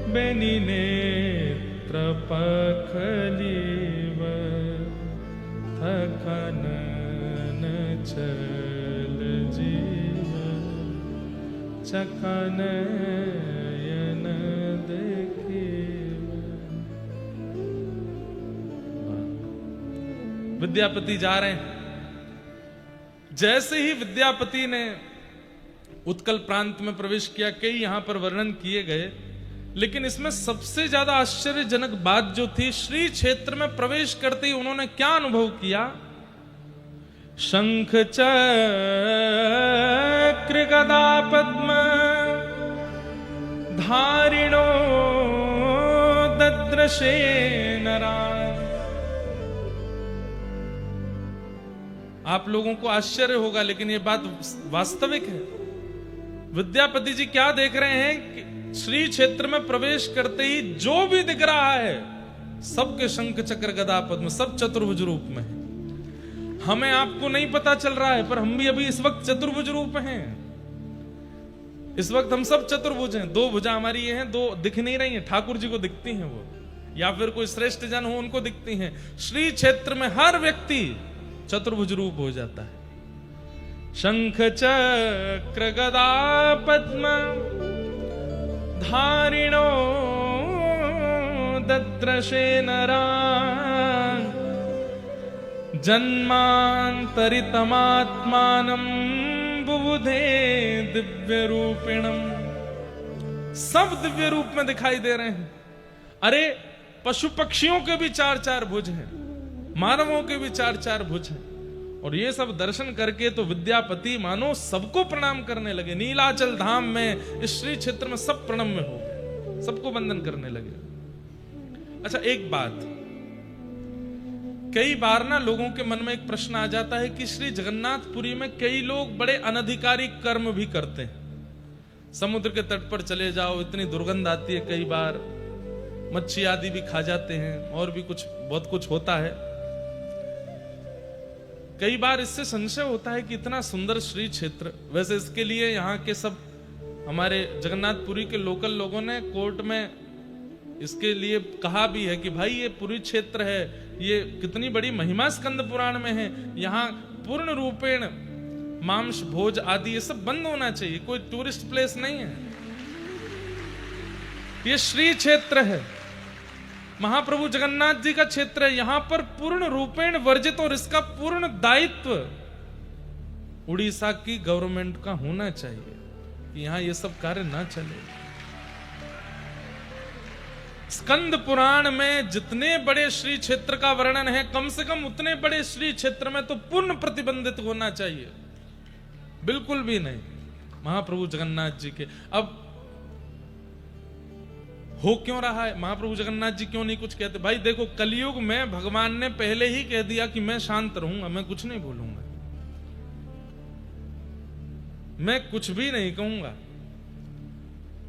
बेनी नेत्र पखलीव, थकानन चल जीव, चकानयन देखीव। विद्यापति जा रहे हैं। जैसे ही विद्यापति ने उत्कल प्रांत में प्रवेश किया, कई यहां पर वर्णन किए गए, लेकिन इसमें सबसे ज्यादा आश्चर्यजनक बात जो थी, श्री क्षेत्र में प्रवेश करते ही उन्होंने क्या अनुभव किया। शंख चक्र गदा पद्म धारिणो दद्रशे नराय। आप लोगों को आश्चर्य होगा, लेकिन यह बात वास्तविक है। विद्यापति जी क्या देख रहे हैं कि श्री क्षेत्र में प्रवेश करते ही जो भी दिख रहा है, सबके शंख चक्र गदा पद्म, सब चतुर्भुज रूप में है। हमें आपको नहीं पता चल रहा है, पर हम भी अभी इस वक्त चतुर्भुज रूप हैं। इस वक्त हम सब चतुर्भुज हैं। दो भुजा हमारी ये हैं, दो दिख नहीं रही हैं। ठाकुर जी को दिखती हैं वो, या फिर कोई श्रेष्ठ जन हो उनको दिखती हैं। श्री क्षेत्र में हर व्यक्ति चतुर्भुज रूप हो जाता है। शंख चक्र गदा पद्म धारिणो दद्रशे नरान् जन्मांतरितमात्मानं बुबुधे दिव्य रूपिणम्। सब दिव्य रूप में दिखाई दे रहे हैं। अरे पशु पक्षियों के भी चार चार भुज हैं, मानवों के भी चार चार भुज हैं। और ये सब दर्शन करके तो विद्यापति मानो सबको प्रणाम करने लगे। नीलाचल धाम में, इस श्री क्षेत्र में सब प्रणम्य हो गए, सबको वंदन करने लगे। अच्छा, एक बात, कई बार ना लोगों के मन में एक प्रश्न आ जाता है कि श्री जगन्नाथपुरी में कई लोग बड़े अनधिकारी कर्म भी करते हैं। समुद्र के तट पर चले जाओ, इतनी दुर्गंध आती है, कई बार मच्छी आदि भी खा जाते हैं, और भी कुछ बहुत कुछ होता है। कई बार इससे संशय होता है कि इतना सुंदर श्री क्षेत्र, वैसे इसके लिए यहाँ के सब हमारे जगन्नाथपुरी के लोकल लोगों ने कोर्ट में इसके लिए कहा भी है कि भाई ये पुरी क्षेत्र है, ये कितनी बड़ी महिमा स्कंद पुराण में है, यहाँ पूर्ण रूपेण मांस भोज आदि ये सब बंद होना चाहिए, कोई टूरिस्ट प्लेस नहीं है, ये श्री क्षेत्र है, महाप्रभु जगन्नाथ जी का क्षेत्र है। यहां पर पूर्ण रूपेण वर्जित, और इसका पूर्ण दायित्व उड़ीसा की गवर्नमेंट का होना चाहिए कि यहां ये सब कार्य ना चले। स्कंद पुराण में जितने बड़े श्री क्षेत्र का वर्णन है, कम से कम उतने बड़े श्री क्षेत्र में तो पूर्ण प्रतिबंधित होना चाहिए। बिल्कुल भी नहीं महाप्रभु जगन्नाथ जी के। अब हो क्यों रहा है, महाप्रभु जगन्नाथ जी क्यों नहीं कुछ कहते? भाई देखो, कलयुग में भगवान ने पहले ही कह दिया कि मैं शांत रहूंगा, मैं कुछ नहीं बोलूंगा, मैं कुछ भी नहीं कहूंगा।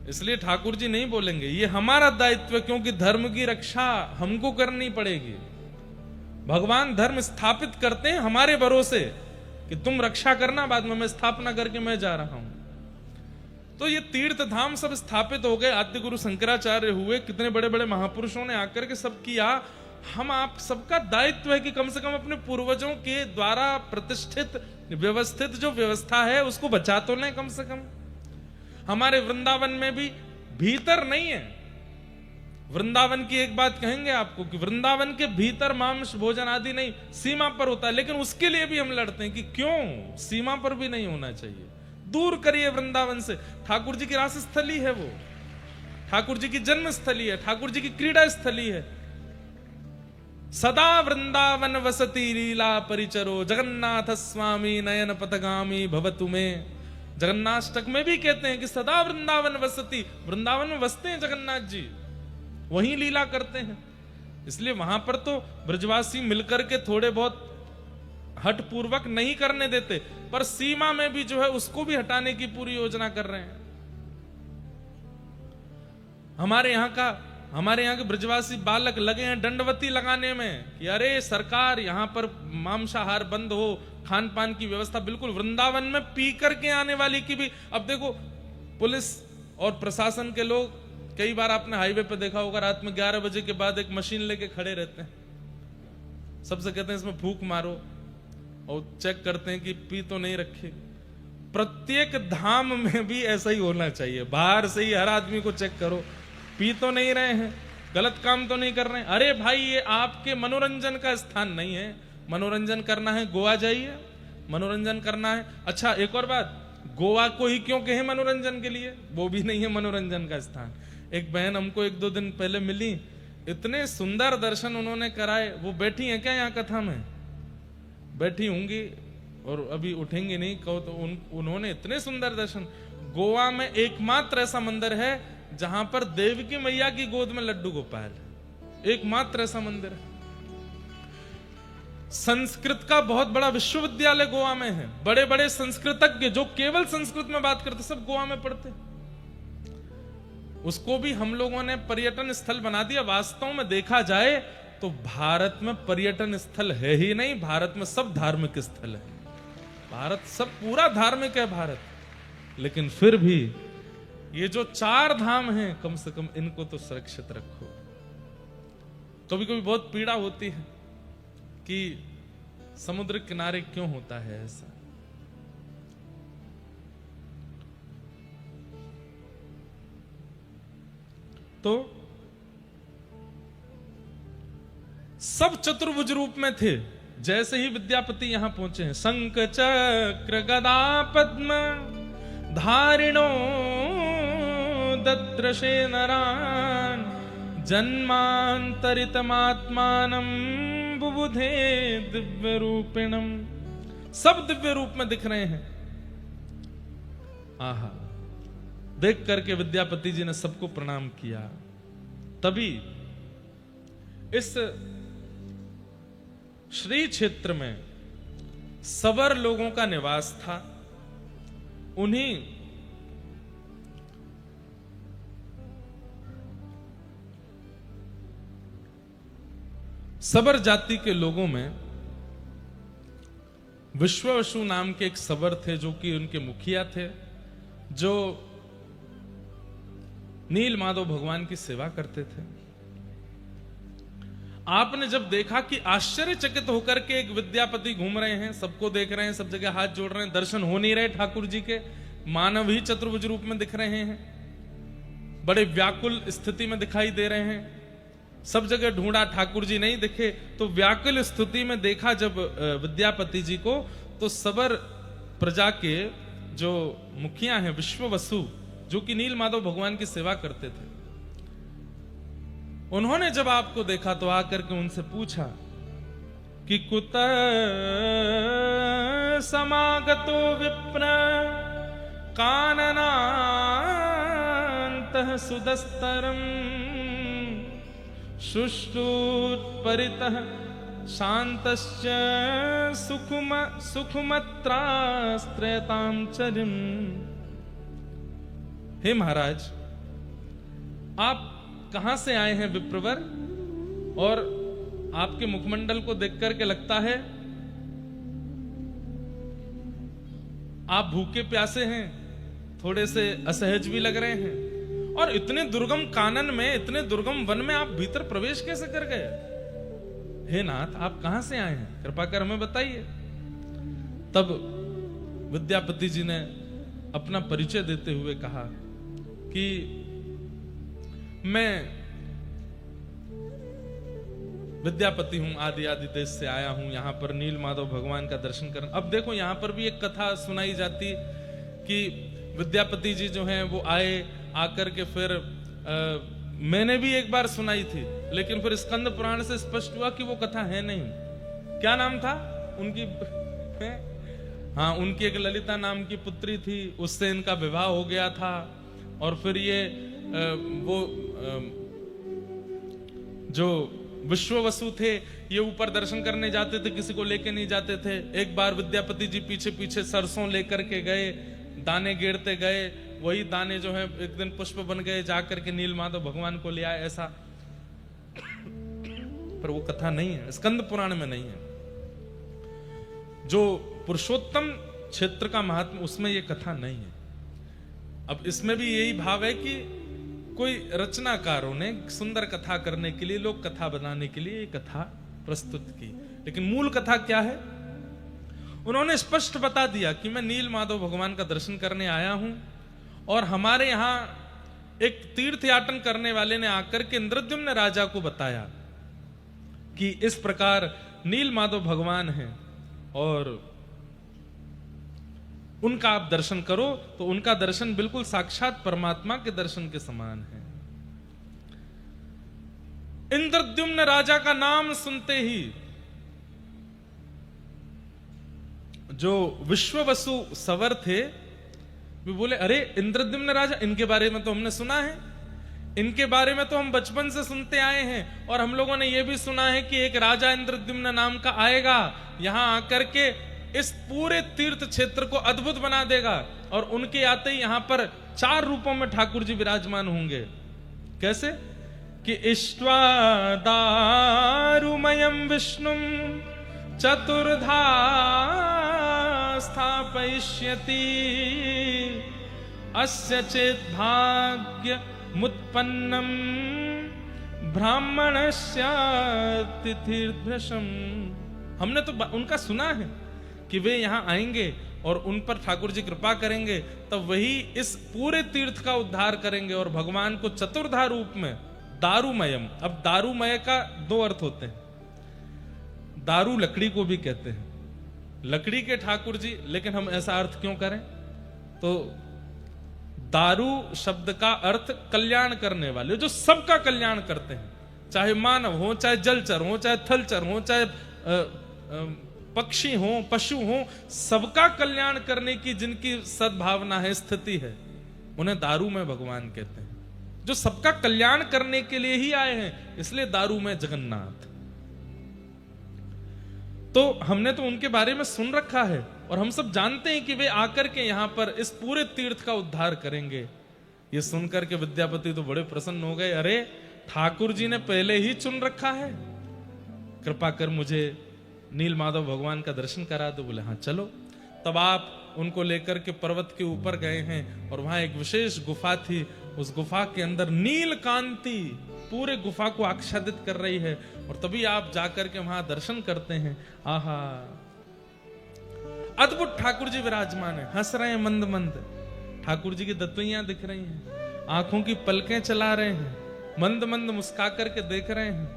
इसलिए ठाकुर जी नहीं बोलेंगे, ये हमारा दायित्व है, क्योंकि धर्म की रक्षा हमको करनी पड़ेगी। भगवान धर्म स्थापित करते हैं हमारे भरोसे कि तुम रक्षा करना, बाद में मैं स्थापना करके मैं जा रहा हूं। तो ये तीर्थ धाम सब स्थापित हो गए, आद्य गुरु शंकराचार्य हुए, कितने बड़े बड़े महापुरुषों ने आकर के सब किया। हम आप सबका दायित्व है कि कम से कम अपने पूर्वजों के द्वारा प्रतिष्ठित व्यवस्थित जो व्यवस्था है उसको बचा तो लें कम से कम। हमारे वृंदावन में भी भीतर नहीं है, वृंदावन की एक बात कहेंगे आपको कि वृंदावन के भीतर मांस भोजन आदि नहीं, सीमा पर होता है, लेकिन उसके लिए भी हम लड़ते हैं कि क्यों सीमा पर भी नहीं होना चाहिए, दूर करिए वृंदावन से। ठाकुर जी की रास स्थली है वो, ठाकुर जी की जन्म स्थली है, ठाकुर जी की क्रीड़ा स्थली है। सदा वृंदावन वसती लीला परिचरो जगन्नाथ स्वामी नयन पथगामी भवतु में। जगन्नाष्टक में भी कहते हैं कि सदा वृंदावन वसती, वृंदावन में बसते हैं जगन्नाथ जी, वहीं लीला करते हैं। इसलिए वहां पर तो ब्रजवासी मिलकर के थोड़े बहुत हट पूर्वक नहीं करने देते, पर सीमा में भी जो है उसको भी हटाने की पूरी योजना कर रहे हैं। हमारे यहाँ के ब्रजवासी बालक लगे हैं दंडवती लगाने में कि अरे सरकार यहां पर मांसाहार बंद हो, खान पान की व्यवस्था बिल्कुल। वृंदावन में पी करके आने वाली की भी, अब देखो पुलिस और प्रशासन के लोग, कई बार आपने हाईवे पे देखा होगा रात में 11 बजे के बाद एक मशीन लेके खड़े रहते हैं, सबसे कहते हैं इसमें फूंक मारो और चेक करते हैं कि पी तो नहीं रखे। प्रत्येक धाम में भी ऐसा ही होना चाहिए, बाहर से ही हर आदमी को चेक करो, पी तो नहीं रहे हैं, गलत काम तो नहीं कर रहे हैं। अरे भाई ये आपके मनोरंजन का स्थान नहीं है, मनोरंजन करना है गोवा जाइए, मनोरंजन करना है। अच्छा एक और बात, गोवा को ही क्यों कहे मनोरंजन के लिए, वो भी नहीं है मनोरंजन का स्थान। एक बहन हमको 1-2 दिन पहले मिली, इतने सुंदर दर्शन उन्होंने कराए। वो बैठी हैं क्या यहाँ कथा में? बैठी होंगी और अभी उठेंगी नहीं, कहो तो उन्होंने इतने सुंदर दर्शन। गोवा में एकमात्र ऐसा मंदिर है जहां पर देवकी मैया की गोद में लड्डू गोपाल, एकमात्र ऐसा मंदिर है। संस्कृत का बहुत बड़ा विश्वविद्यालय गोवा में है, बड़े बड़े संस्कृतज्ञ जो केवल संस्कृत में बात करते सब गोवा में पढ़ते। उसको भी हम लोगों ने पर्यटन स्थल बना दिया। वास्तव में देखा जाए तो भारत में पर्यटन स्थल है ही नहीं, भारत में सब धार्मिक स्थल है, भारत सब पूरा धार्मिक है भारत। लेकिन फिर भी ये जो 4 धाम हैं कम से कम इनको तो सुरक्षित रखो। कभी कभी बहुत पीड़ा होती है कि समुद्र किनारे क्यों होता है ऐसा। तो सब चतुर्भुज रूप में थे। जैसे ही विद्यापति यहां पहुंचे हैं, शंख चक्र गदा पद्म धारिणो दद्रशे नरान जन्मांतरितमात्मानं बुबुधे दिव्य रूपिणम। सब दिव्य रूप में दिख रहे हैं। आहा, देख करके विद्यापति जी ने सबको प्रणाम किया। तभी इस श्री क्षेत्र में सवर लोगों का निवास था। उन्हीं सबर जाति के लोगों में विश्ववसु नाम के एक सबर थे जो कि उनके मुखिया थे, जो नील माधव भगवान की सेवा करते थे। आपने जब देखा कि आश्चर्यचकित होकर के एक विद्यापति घूम रहे हैं, सबको देख रहे हैं, सब जगह हाथ जोड़ रहे हैं, दर्शन हो नहीं रहे ठाकुर जी के, मानव ही चतुर्भुज रूप में दिख रहे हैं, बड़े व्याकुल स्थिति में दिखाई दे रहे हैं। सब जगह ढूंढा, ठाकुर जी नहीं दिखे, तो व्याकुल स्थिति में देखा जब विद्यापति जी को, तो सबर प्रजा के जो मुखिया हैं विश्ववसु, जो कि नील माधव भगवान की सेवा करते थे, उन्होंने जब आपको देखा तो आकर के उनसे पूछा कि कुतः समागतो विप्र काननान्तः सुदस्तरम् शुश्रूत्परितः शान्तश्च सुखमत्रास्त्रयतां चरिम्। हे महाराज, आप कहां से आए हैं विप्रवर, और आपके मुखमंडल को देख करके लगता है आप भूखे प्यासे हैं, थोड़े से असहज भी लग रहे हैं, और इतने दुर्गम कानन में, इतने दुर्गम वन में आप भीतर प्रवेश कैसे कर गए? हे नाथ, आप कहां से आए हैं, कृपा कर हमें बताइए। तब विद्यापति जी ने अपना परिचय देते हुए कहा कि मैं विद्यापति हूं, आदि आदि देश से आया हूं, यहाँ पर नील माधव भगवान का दर्शन करना। अब देखो यहाँ पर भी एक कथा सुनाई जाती कि विद्यापति जी जो हैं वो आए, आकर के फिर मैंने भी एक बार सुनाई थी, लेकिन फिर स्कंद पुराण से स्पष्ट हुआ कि वो कथा है नहीं। क्या नाम था उनकी? हाँ, उनकी एक ललिता नाम की पुत्री थी, उससे इनका विवाह हो गया था। और फिर ये वो जो विश्ववसु थे, ये ऊपर दर्शन करने जाते थे, किसी को लेके नहीं जाते थे। एक बार विद्यापति जी पीछे पीछे सरसों लेकर के गए, दाने गेरते गए, वही दाने जो है एक दिन पुष्प बन गए, जाकर के नील माधव भगवान को ले आए, ऐसा। पर वो कथा नहीं है, स्कंद पुराण में नहीं है। जो पुरुषोत्तम क्षेत्र का महात्मा, उसमें ये कथा नहीं है। अब इसमें भी यही भाव है कि कोई रचनाकारों ने सुंदर कथा करने के लिए, लोक कथा बनाने के लिए कथा प्रस्तुत की, लेकिन मूल कथा क्या है? उन्होंने स्पष्ट बता दिया कि मैं नील माधव भगवान का दर्शन करने आया हूं, और हमारे यहां एक तीर्थ याटन करने वाले ने आकर के इंद्रद्युम्न राजा को बताया कि इस प्रकार नील माधव भगवान हैं और उनका आप दर्शन करो। तो उनका दर्शन बिल्कुल साक्षात परमात्मा के दर्शन के समान है। इंद्रद्युम्न राजा का नाम सुनते ही जो विश्ववसु सवर थे वे बोले, अरे इंद्रद्युम्न राजा, इनके बारे में तो हमने सुना है, इनके बारे में तो हम बचपन से सुनते आए हैं, और हम लोगों ने यह भी सुना है कि एक राजा इंद्रद्युम्न नाम का आएगा, यहां आकर के इस पूरे तीर्थ क्षेत्र को अद्भुत बना देगा। और उनके आते ही यहां पर 4 रूपों में ठाकुर जी विराजमान होंगे। कैसे? कि इष्ट्वा दारुमयं विष्णुं चतुर्धा स्थापयिष्यति अस्य चेत् भाग्य मुत्पन्नं ब्राह्मणस्य तिथिर्भृशम्। हमने तो उनका सुना है कि वे यहां आएंगे और उन पर ठाकुर जी कृपा करेंगे, तब वही इस पूरे तीर्थ का उद्धार करेंगे। और भगवान को चतुर्धा रूप में दारुमयम, अब दारुमय का 2 अर्थ होते हैं। दारू लकड़ी को भी कहते हैं, लकड़ी के ठाकुर जी, लेकिन हम ऐसा अर्थ क्यों करें? तो दारू शब्द का अर्थ कल्याण करने वाले, जो सबका कल्याण करते हैं, चाहे मानव हो, चाहे जलचर हो, चाहे थलचर हो, चाहे पक्षी हो, पशु हो, सबका कल्याण करने की जिनकी सद्भावना है, स्थिति है, उन्हें दारू में भगवान कहते हैं। जो सबका कल्याण करने के लिए ही आए हैं, इसलिए दारू में जगन्नाथ। तो हमने तो उनके बारे में सुन रखा है, और हम सब जानते हैं कि वे आकर के यहां पर इस पूरे तीर्थ का उद्धार करेंगे। ये सुनकर के विद्यापति तो बड़े प्रसन्न हो गए। अरे, ठाकुर जी ने पहले ही चुन रखा है, कृपा कर मुझे नील माधव भगवान का दर्शन करा दो। बोले हाँ चलो। तब आप उनको लेकर के पर्वत के ऊपर गए हैं, और वहां एक विशेष गुफा थी। उस गुफा के अंदर नील कांति पूरे गुफा को आच्छादित कर रही है, और तभी आप जाकर के वहां दर्शन करते हैं। आहा, अद्भुत ठाकुर जी विराजमान है, हंस रहे हैं मंद मंद, ठाकुर जी की दतुइयां दिख रही हैं, आंखों की पलकें चला रहे हैं, मंद मंद मुस्का करके देख रहे हैं,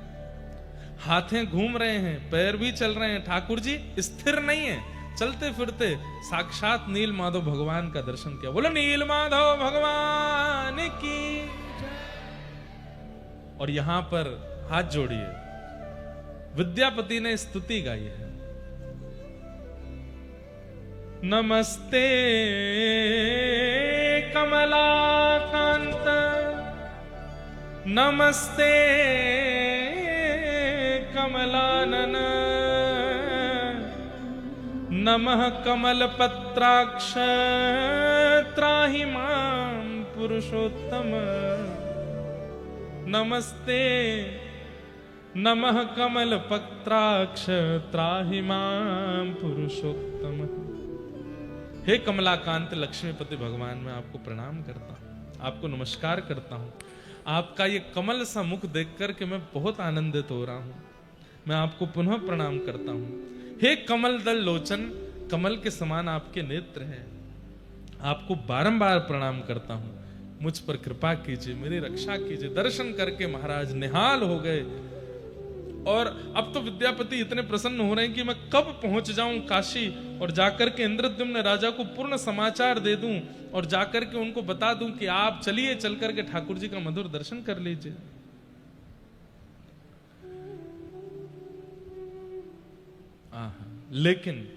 हाथें घूम रहे हैं, पैर भी चल रहे हैं। ठाकुर जी स्थिर नहीं है, चलते फिरते साक्षात नील माधव भगवान का दर्शन किया। बोलो नील माधव भगवान की। और यहां पर हाथ जोड़िए, विद्यापति ने स्तुति गाई है। नमस्ते कमलाकांत, नमस्ते कमलानन, नमः कमलपत्राक्ष त्राहि मां पुरुषोत्तम। नमस्ते नमः कमलपत्राक्ष त्राहि मां पुरुषोत्तम। हे कमलाकांत लक्ष्मीपति भगवान, मैं आपको प्रणाम करता हूं, आपको नमस्कार करता हूं। आपका ये कमल सा मुख देख करके मैं बहुत आनंदित हो रहा हूं। मैं आपको पुनः प्रणाम करता हूं। हे कमल दल लोचन, कमल के समान आपके नेत्र हैं। आपको बारंबार प्रणाम करता हूं। मुझ पर कृपा कीजिए, मेरी रक्षा कीजिए। दर्शन करके महाराज निहाल हो गए। और अब तो विद्यापति इतने प्रसन्न हो रहे हैं कि मैं कब पहुंच जाऊं काशी और जाकर के इंद्रद्युम्न राजा को पूर्ण समाचार दे दूं और जाकर के उनको बता दूं कि आप चलिए, चल करके ठाकुर जी का मधुर दर्शन कर लीजिए। लेकिन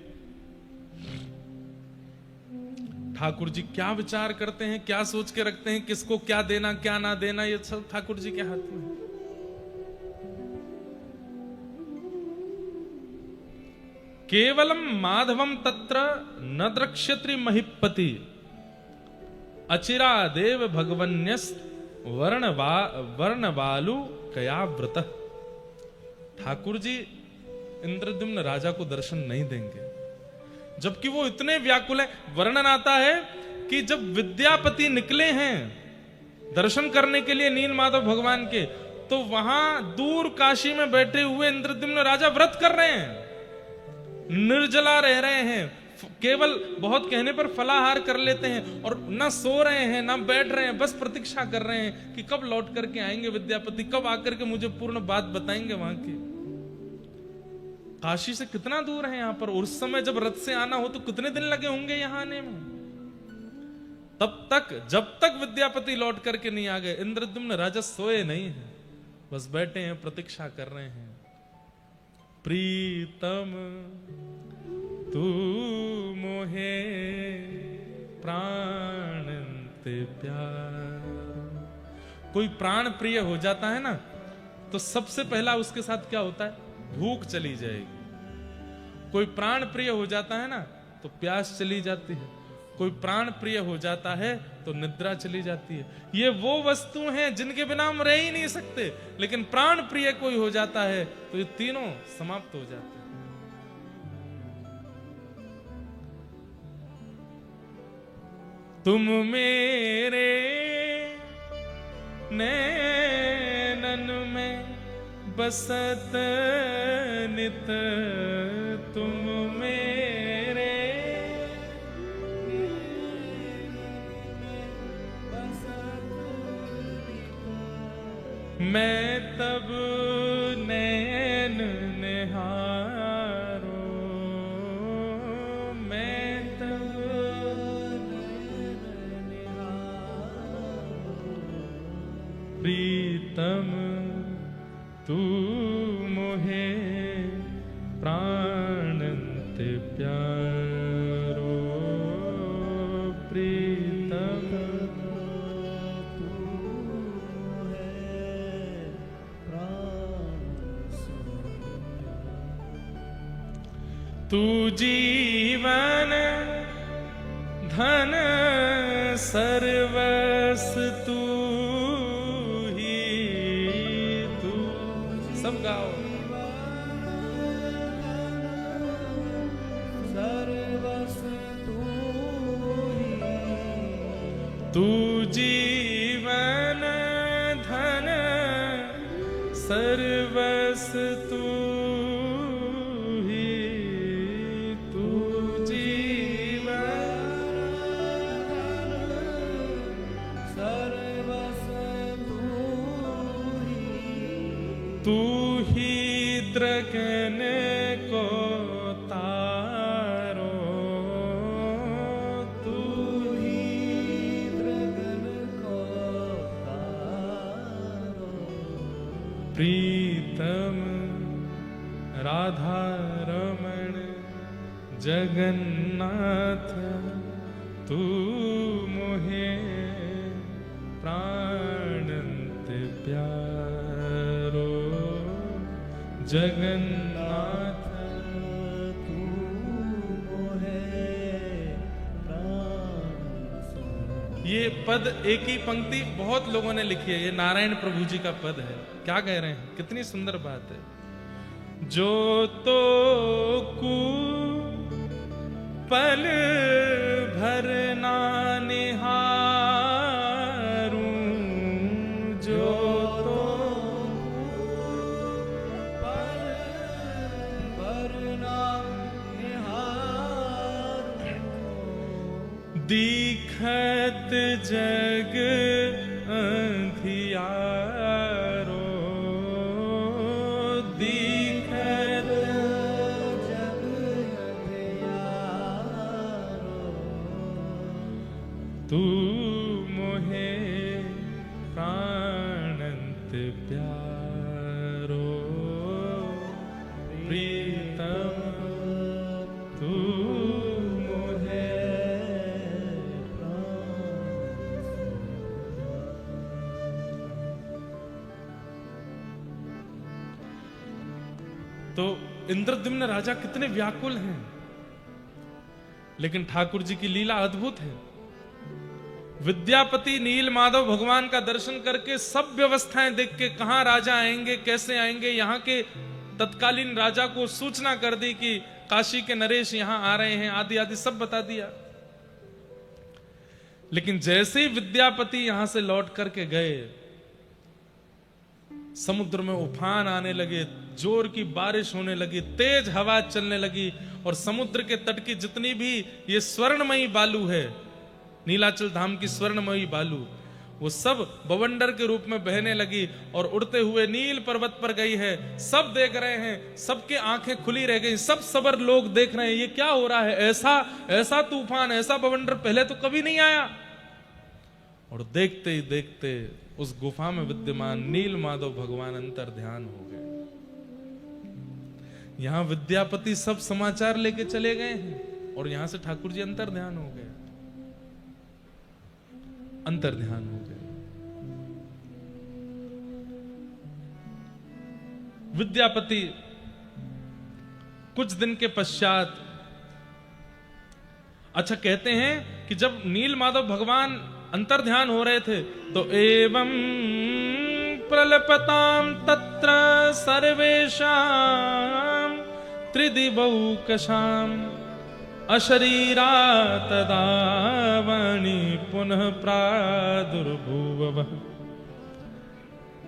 ठाकुर जी क्या विचार करते हैं, क्या सोच के रखते हैं, किसको क्या देना क्या ना देना, ये सब ठाकुर जी के हाथ में। केवलम माधवम तत्र न द्रक्ष्यति महिपति अचिरा देव भगवन्यस्त वर्णवालु कयाव्रत। ठाकुर जी इंद्रद्युम्न राजा को दर्शन नहीं देंगे, जबकि वो इतने व्याकुल है। वर्णन आता है कि जब विद्यापति निकले हैं दर्शन करने के लिए नील माधव भगवान के, तो वहां दूर काशी में बैठे हुए इंद्रद्युम्न राजा व्रत कर रहे हैं, निर्जला रह रहे हैं, केवल बहुत कहने पर फलाहार कर लेते हैं और ना सो रहे हैं ना बैठ रहे हैं, बस प्रतीक्षा कर रहे हैं कि कब लौट करके आएंगे विद्यापति, कब आकर के मुझे पूर्ण बात बताएंगे वहां की। काशी से कितना दूर है यहां पर, और उस समय जब रथ से आना हो तो कितने दिन लगे होंगे यहां आने में। तब तक जब तक विद्यापति लौट करके नहीं आ गए, इंद्रद्युम्न राजा सोए नहीं है, बस बैठे हैं, प्रतीक्षा कर रहे हैं। प्रीतम तू मोहे प्राण ते प्यार। कोई प्राण प्रिय हो जाता है ना, तो सबसे पहला उसके साथ क्या होता है, भूख चली जाएगी। कोई प्राण प्रिय हो जाता है ना तो प्यास चली जाती है, कोई प्राण प्रिय हो जाता है तो निद्रा चली जाती है। ये वो वस्तु हैं जिनके बिना हम रह ही नहीं सकते, लेकिन प्राण प्रिय कोई हो जाता है तो ये तीनों समाप्त हो जाते हैं। तुम मेरे नैनन में बसत नित, तुम मेरे मैं तब नैन निहारो, मैं तब नैन निहारो। प्रीतम तू मोहे प्राणंत प्यारो, प्रीतम तू है प्राण। तू जीवन धन सर्वस तू ही, तू सब गाओ। सर्वस तू ही, तू जीवन धन सर्वस तू ही, तू जीवन सर्वस तू ही, तू ही द्रगन को तारो, तू ही द्रगन को तारो। प्रीतम राधा रमण जगन्नाथ, तू मोहे प्राणंत प्यारो, जगन्नाथ तू मोहे प्राण। ये पद एक ही पंक्ति बहुत लोगों ने लिखी है, ये नारायण प्रभु जी का पद है। क्या कह रहे हैं, कितनी सुंदर बात है। जो तो कु पल भर ना निहारूं, जो तो पल भर ना निहारूं, दिखत जग अंधियारो, दिखत तू मोहे प्राणंत प्यारो प्रीतम तू मोहे तो इंद्रद्युम्न राजा कितने व्याकुल हैं, लेकिन ठाकुर जी की लीला अद्भुत है। विद्यापति नील माधव भगवान का दर्शन करके सब व्यवस्थाएं देख के कहां राजा आएंगे, कैसे आएंगे, यहां के तत्कालीन राजा को सूचना कर दी कि काशी के नरेश यहां आ रहे हैं, आदि आदि सब बता दिया। लेकिन जैसे ही विद्यापति यहां से लौट करके गए, समुद्र में उफान आने लगे, जोर की बारिश होने लगी, तेज हवा चलने लगी, और समुद्र के तट की जितनी भी ये स्वर्णमयी बालू है, नीलाचल धाम की स्वर्णमयी बालू, वो सब बवंडर के रूप में बहने लगी और उड़ते हुए नील पर्वत पर गई है। सब देख रहे हैं, सबके आंखें खुली रह गई, सब सबर लोग देख रहे हैं ये क्या हो रहा है, ऐसा ऐसा तूफान, ऐसा बवंडर पहले तो कभी नहीं आया। और देखते ही देखते उस गुफा में विद्यमान नील माधव भगवान अंतर ध्यान हो गए। यहां विद्यापति सब समाचार लेके चले गए हैं और यहां से ठाकुर जी अंतर ध्यान हो गए, अंतर ध्यान हो गए। विद्यापति कुछ दिन के पश्चात, अच्छा कहते हैं कि जब नील माधव भगवान अंतर ध्यान हो रहे थे तो एवं प्रलपताम तत्र सर्वेषां त्रिदिवौकशाम अशरीरा तदा वाणी पुनः प्रादुर्भुवः।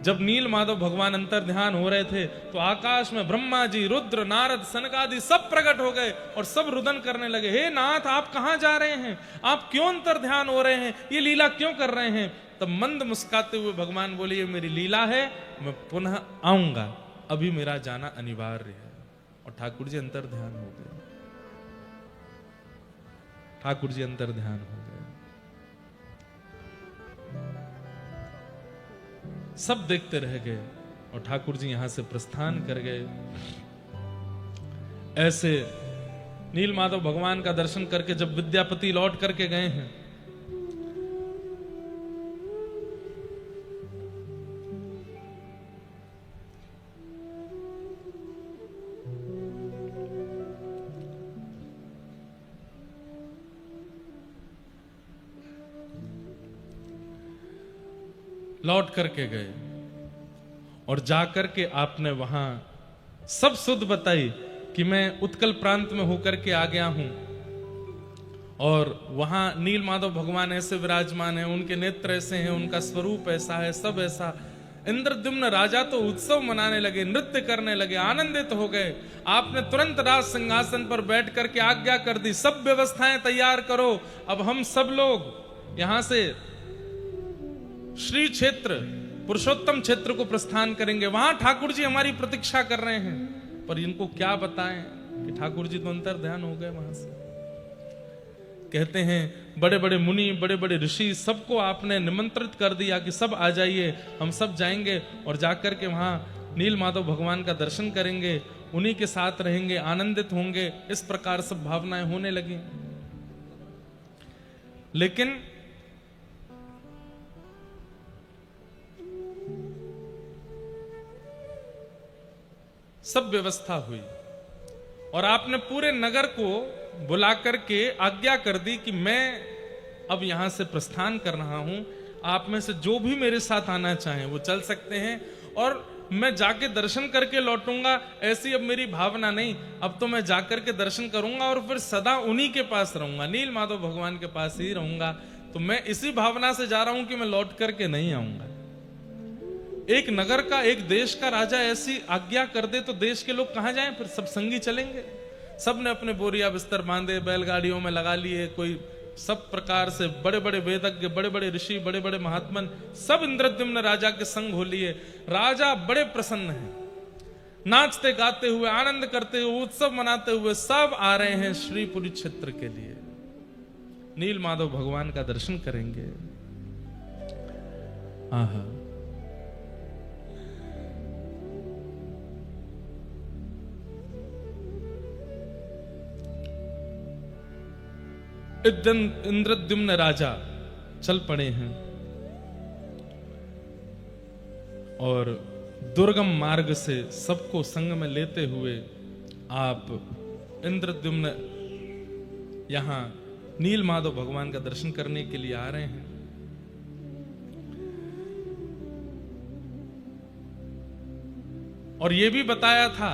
जब नील माधव भगवान अंतर ध्यान हो रहे थे तो आकाश में ब्रह्मा जी, रुद्र, नारद, सनकादि सब प्रकट हो गए और सब रुदन करने लगे, हे नाथ आप कहां जा रहे हैं, आप क्यों अंतर ध्यान हो रहे हैं, ये लीला क्यों कर रहे हैं। तब मंद मुस्काते हुए भगवान बोले, ये मेरी लीला है, मैं पुनः आऊंगा, अभी मेरा जाना अनिवार्य है। और ठाकुर जी अंतर ध्यान हो गए, ठाकुर जी अंतर ध्यान हो गए। सब देखते रह गए और ठाकुर जी यहां से प्रस्थान कर गए। ऐसे नील माधव भगवान का दर्शन करके जब विद्यापति लौट करके गए हैं, लौट करके गए और जाकर के आपने वहां सब सुध बताई कि मैं उत्कल प्रांत में होकर के आ गया हूं और वहां नील माधव भगवान ऐसे विराजमान हैं, उनके नेत्र ऐसे हैं, उनका स्वरूप ऐसा है, सब ऐसा। इंद्रद्युम्न राजा तो उत्सव मनाने लगे, नृत्य करने लगे, आनंदित हो गए। आपने तुरंत राज सिंहासन पर बैठ करके आज्ञा कर दी, सब व्यवस्थाएं तैयार करो, अब हम सब लोग यहां से श्री क्षेत्र, पुरुषोत्तम क्षेत्र को प्रस्थान करेंगे। वहां ठाकुर जी हमारी प्रतीक्षा कर रहे हैं, पर इनको क्या बताएं कि ठाकुर जी तो अंतर ध्यान हो गए वहां से। कहते हैं बड़े बड़े मुनि, बड़े बड़े ऋषि, सबको आपने निमंत्रित कर दिया कि सब आ जाइए, हम सब जाएंगे और जाकर के वहां नील माधव भगवान का दर्शन करेंगे, उन्हीं के साथ रहेंगे, आनंदित होंगे। इस प्रकार सब भावनाएं होने लगी। लेकिन सब व्यवस्था हुई और आपने पूरे नगर को बुला करके आज्ञा कर दी कि मैं अब यहां से प्रस्थान कर रहा हूं, आप में से जो भी मेरे साथ आना चाहें वो चल सकते हैं, और मैं जाके दर्शन करके लौटूंगा, ऐसी अब मेरी भावना नहीं। अब तो मैं जाकर के दर्शन करूंगा और फिर सदा उन्हीं के पास रहूंगा, नील माधव भगवान के पास ही रहूंगा। तो मैं इसी भावना से जा रहा हूं कि मैं लौट करके नहीं आऊंगा। एक नगर का, एक देश का राजा ऐसी आज्ञा कर दे तो देश के लोग कहां जाएं, फिर सब संगी चलेंगे। सब ने अपने बोरिया बिस्तर बांधे, बैलगाड़ियों में लगा लिए, कोई सब प्रकार से बड़े बड़े वेदज्ञ, बड़े बड़े ऋषि, बड़े बड़े महात्मन सब इंद्रद्युम्न राजा के संग हो लिए। राजा बड़े प्रसन्न हैं, नाचते गाते हुए, आनंद करते हुए, उत्सव मनाते हुए सब आ रहे हैं श्रीपुरी क्षेत्र के लिए। नील माधव भगवान का दर्शन करेंगे। आहा, इंद्रद्युम्न राजा चल पड़े हैं और दुर्गम मार्ग से सबको संग में लेते हुए आप इंद्रद्युम्न यहां नील माधव भगवान का दर्शन करने के लिए आ रहे हैं। और यह भी बताया था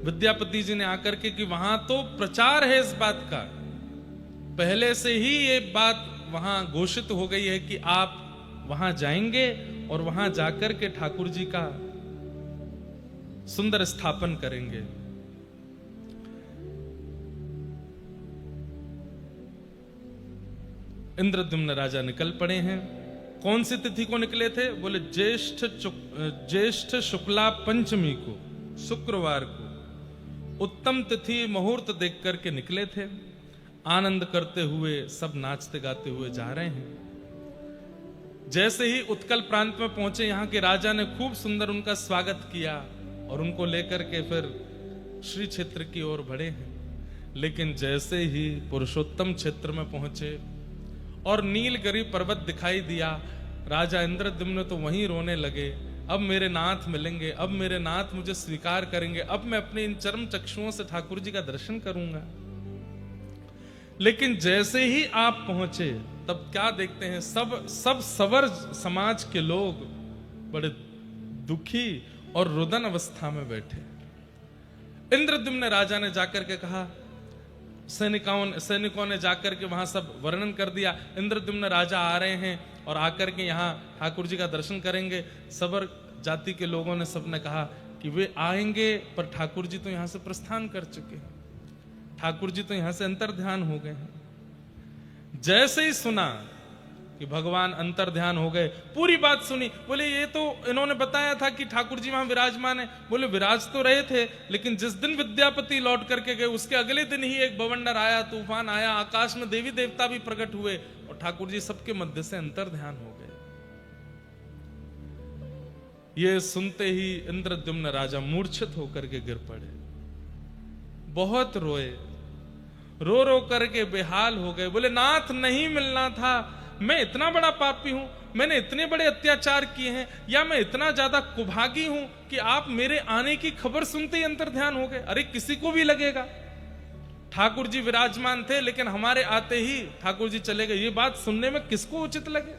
विद्यापति जी ने आकर के कि वहां तो प्रचार है इस बात का, पहले से ही ये बात वहां घोषित हो गई है कि आप वहां जाएंगे और वहां जाकर के ठाकुर जी का सुंदर स्थापन करेंगे। इंद्रद्युम्न राजा निकल पड़े हैं। कौन सी तिथि को निकले थे? बोले ज्येष्ठ शुक्ला पंचमी को, शुक्रवार को उत्तम तिथि मुहूर्त देख करके निकले थे। आनंद करते हुए सब नाचते गाते हुए जा रहे हैं। जैसे ही उत्कल प्रांत में पहुंचे, यहां के राजा ने खूब सुंदर उनका स्वागत किया और उनको लेकर के फिर श्री क्षेत्र की ओर बढ़े हैं। लेकिन जैसे ही पुरुषोत्तम क्षेत्र में पहुंचे और नीलगिरी पर्वत दिखाई दिया, राजा इंद्रद्युम्न तो वहीं रोने लगे। अब मेरे नाथ मिलेंगे, अब मेरे नाथ मुझे स्वीकार करेंगे, अब मैं अपने इन चरम चक्षुओं से ठाकुर जी का दर्शन करूंगा। लेकिन जैसे ही आप पहुंचे तब क्या देखते हैं, सब सवर समाज के लोग बड़े दुखी और रुदन अवस्था में बैठे। इंद्रद्युम्न राजा ने जाकर के कहा, सैनिकों ने जाकर के वहां सब वर्णन कर दिया, इंद्रद्युम्न राजा आ रहे हैं और आकर के यहाँ ठाकुर जी का दर्शन करेंगे। सवर जाति के लोगों ने सबने कहा कि वे आएंगे, पर ठाकुर जी तो यहां से प्रस्थान कर चुके हैं, ठाकुर जी तो यहां से अंतर ध्यान हो गए हैं। जैसे ही सुना कि भगवान अंतर ध्यान हो गए, पूरी बात सुनी, बोले ये तो इन्होंने बताया था कि ठाकुर जी वहां विराजमान है। बोले विराज तो रहे थे, लेकिन जिस दिन विद्यापति लौट करके गए उसके अगले दिन ही एक बवंडर आया, तूफान आया, आकाश में देवी देवता भी प्रकट हुए और ठाकुर जी सबके मध्य से अंतर ध्यान हो गए। ये सुनते ही इंद्रद्युम्न राजा मूर्छित होकर के गिर पड़े, बहुत रोए, रो रो करके बेहाल हो गए। बोले नाथ नहीं मिलना था, मैं इतना बड़ा पापी हूं, मैंने इतने बड़े अत्याचार किए हैं, या मैं इतना ज्यादा कुभागी हूं कि आप मेरे आने की खबर सुनते ही अंतर ध्यान हो गए। अरे किसी को भी लगेगा, ठाकुर जी विराजमान थे लेकिन हमारे आते ही ठाकुर जी चले गए, ये बात सुनने में किसको उचित लगे।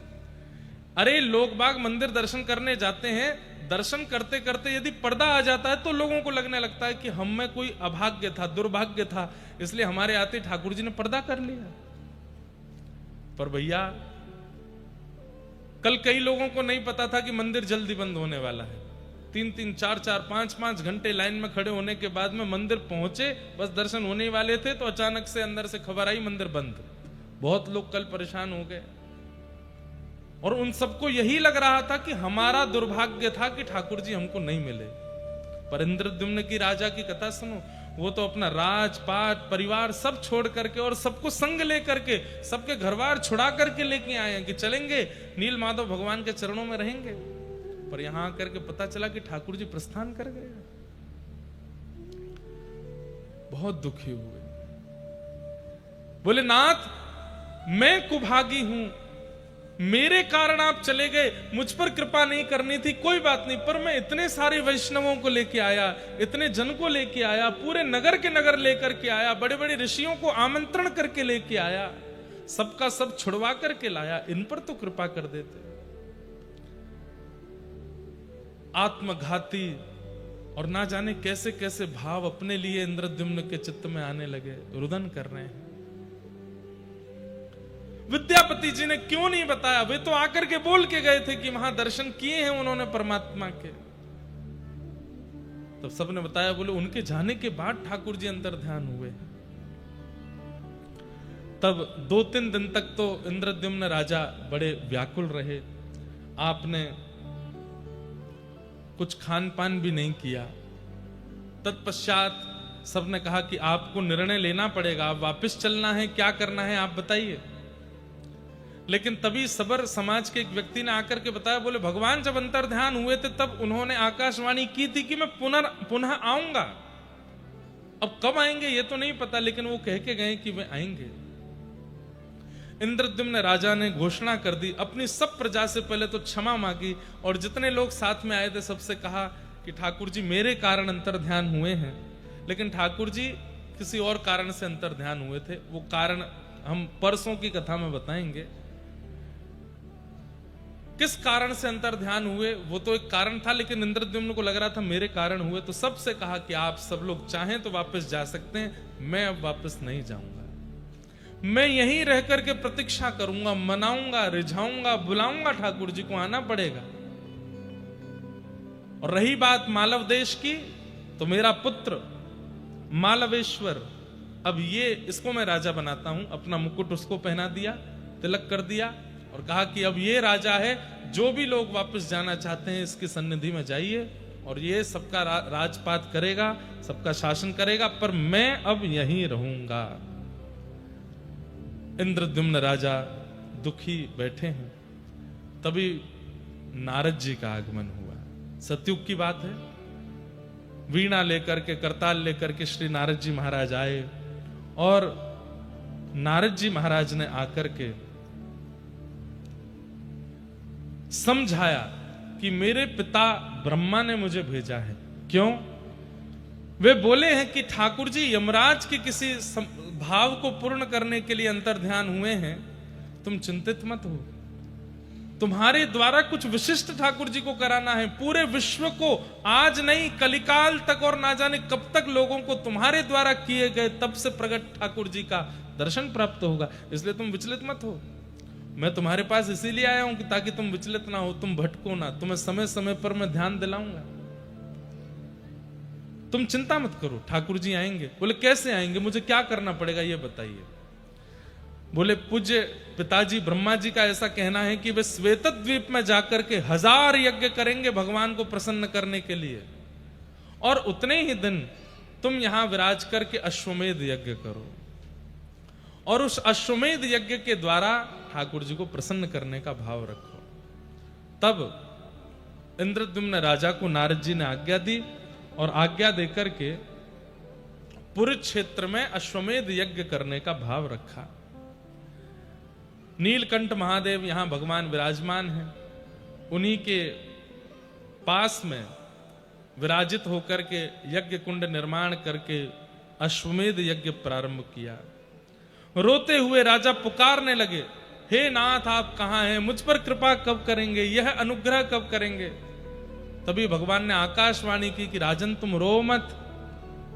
अरे लोग बाग मंदिर दर्शन करने जाते हैं, दर्शन करते करते यदि पर्दा आ जाता है तो लोगों को लगने लगता है कि हम में कोई अभाग्य था, दुर्भाग्य था, इसलिए हमारे आते ठाकुर जी ने पर्दा कर लिया। पर भैया कल कई लोगों को नहीं पता था कि मंदिर जल्दी बंद होने वाला है। 3-3, 4-4, 5-5 घंटे लाइन में खड़े होने के बाद में मंदिर पहुंचे, बस दर्शन होने वाले थे तो अचानक से अंदर से खबर आई मंदिर बंद। बहुत लोग कल परेशान हो गए और उन सबको यही लग रहा था कि हमारा दुर्भाग्य था कि ठाकुर जी हमको नहीं मिले। पर इंद्रद्युम्न की राजा की कथा सुनो, वो तो अपना राजपाट परिवार सब छोड़ करके और सबको संग लेकर के, सबके घरवार छुड़ा करके लेके आए हैं कि चलेंगे नील माधव भगवान के चरणों में रहेंगे। पर यहां आकर के पता चला कि ठाकुर जी प्रस्थान कर गए। बहुत दुखी हुए, बोले नाथ मैं कुभागी हूं, मेरे कारण आप चले गए, मुझ पर कृपा नहीं करनी थी, कोई बात नहीं, पर मैं इतने सारे वैष्णवों को लेके आया, इतने जन को लेके आया, पूरे नगर के नगर लेकर के आया, बड़े बड़े ऋषियों को आमंत्रण करके लेके आया, सबका सब छुड़वा करके लाया, इन पर तो कृपा कर देते। आत्मघाती और ना जाने कैसे कैसे भाव अपने लिए इंद्रद्युम्न के चित्त में आने लगे, रुदन कर रहे हैं। विद्यापति जी ने क्यों नहीं बताया? वे तो आकर के बोल के गए थे कि वहां दर्शन किए हैं उन्होंने परमात्मा के। तब सबने बताया, बोले उनके जाने के बाद ठाकुर जी अंतर ध्यान हुए। तब 2-3 दिन तक तो इंद्रद्युम्न राजा बड़े व्याकुल रहे। आपने कुछ खान पान भी नहीं किया। तत्पश्चात सबने कहा कि आपको निर्णय लेना पड़ेगा, आप वापस चलना है, क्या करना है आप बताइए। लेकिन तभी सबर समाज के एक व्यक्ति ने आकर के बताया, बोले भगवान जब अंतर ध्यान हुए थे तब उन्होंने आकाशवाणी की थी कि मैं पुनः आऊंगा। अब कब आएंगे ये तो नहीं पता, लेकिन वो कह के गए कि वे आएंगे। इंद्रद्युम्न राजा ने घोषणा कर दी, अपनी सब प्रजा से पहले तो क्षमा मांगी, और जितने लोग साथ में आए थे सबसे कहा कि ठाकुर जी मेरे कारण अंतर ध्यान हुए हैं, लेकिन ठाकुर जी किसी और कारण से अंतर ध्यान हुए थे। वो कारण हम परसों की कथा में बताएंगे। किस कारण से अंतर ध्यान हुए वो तो एक कारण था, लेकिन इंद्रद्युम्न को लग रहा था मेरे कारण हुए, तो सबसे कहा कि आप सब लोग चाहें तो वापस जा सकते हैं, मैं अब वापस नहीं जाऊंगा। मैं यहीं रह करके प्रतीक्षा करूंगा, मनाऊंगा, रिझाऊंगा, बुलाऊंगा, ठाकुर जी को आना पड़ेगा। और रही बात मालव देश की, तो मेरा पुत्र मालवेश्वर, अब ये इसको मैं राजा बनाता हूं। अपना मुकुट उसको पहना दिया, तिलक कर दिया, और कहा कि अब ये राजा है, जो भी लोग वापस जाना चाहते हैं इसकी सन्निधि में जाइए, और ये सबका राजपाट करेगा, सबका शासन करेगा, पर मैं अब यहीं रहूंगा। इंद्रद्युम्न राजा दुखी बैठे हैं, तभी नारद जी का आगमन हुआ। सतयुग की बात है। वीणा लेकर के, करताल लेकर के श्री नारद जी महाराज आए, और नारद जी महाराज ने आकर के समझाया कि मेरे पिता ब्रह्मा ने मुझे भेजा है। क्यों? वे बोले हैं कि ठाकुर जी यमराज के किसी भाव को पूर्ण करने के लिए अंतर ध्यान हुए हैं, तुम चिंतित मत हो, तुम्हारे द्वारा कुछ विशिष्ट ठाकुर जी को कराना है। पूरे विश्व को आज नहीं कलिकाल तक और ना जाने कब तक लोगों को तुम्हारे द्वारा किए गए तब से प्रकट ठाकुर जी का दर्शन प्राप्त होगा, इसलिए तुम विचलित मत हो। मैं तुम्हारे पास इसीलिए आया हूं कि ताकि तुम विचलित ना हो, तुम भटको ना, तुम्हें समय समय पर मैं ध्यान दिलाऊंगा, तुम चिंता मत करो, ठाकुर जी आएंगे। बोले कैसे आएंगे, मुझे क्या करना पड़ेगा ये बताइए। बोले पूज्य पिताजी ब्रह्मा जी का ऐसा कहना है कि वे श्वेत द्वीप में जाकर के 1000 यज्ञ करेंगे भगवान को प्रसन्न करने के लिए, और उतने ही दिन तुम यहां विराज करके अश्वमेध यज्ञ करो, और उस अश्वमेध यज्ञ के द्वारा ठाकुर जी को प्रसन्न करने का भाव रखो। तब इंद्रद्युम्न राजा को नारद जी ने आज्ञा दी, और आज्ञा देकर के पुरी क्षेत्र में अश्वमेध यज्ञ करने का भाव रखा। नीलकंठ महादेव यहां भगवान विराजमान हैं, उन्हीं के पास में विराजित होकर के यज्ञ कुंड निर्माण करके अश्वमेध यज्ञ प्रारंभ किया। रोते हुए राजा पुकारने लगे, हे नाथ आप कहां हैं, मुझ पर कृपा कब करेंगे, यह अनुग्रह कब करेंगे। तभी भगवान ने आकाशवाणी की कि राजन तुम रो मत,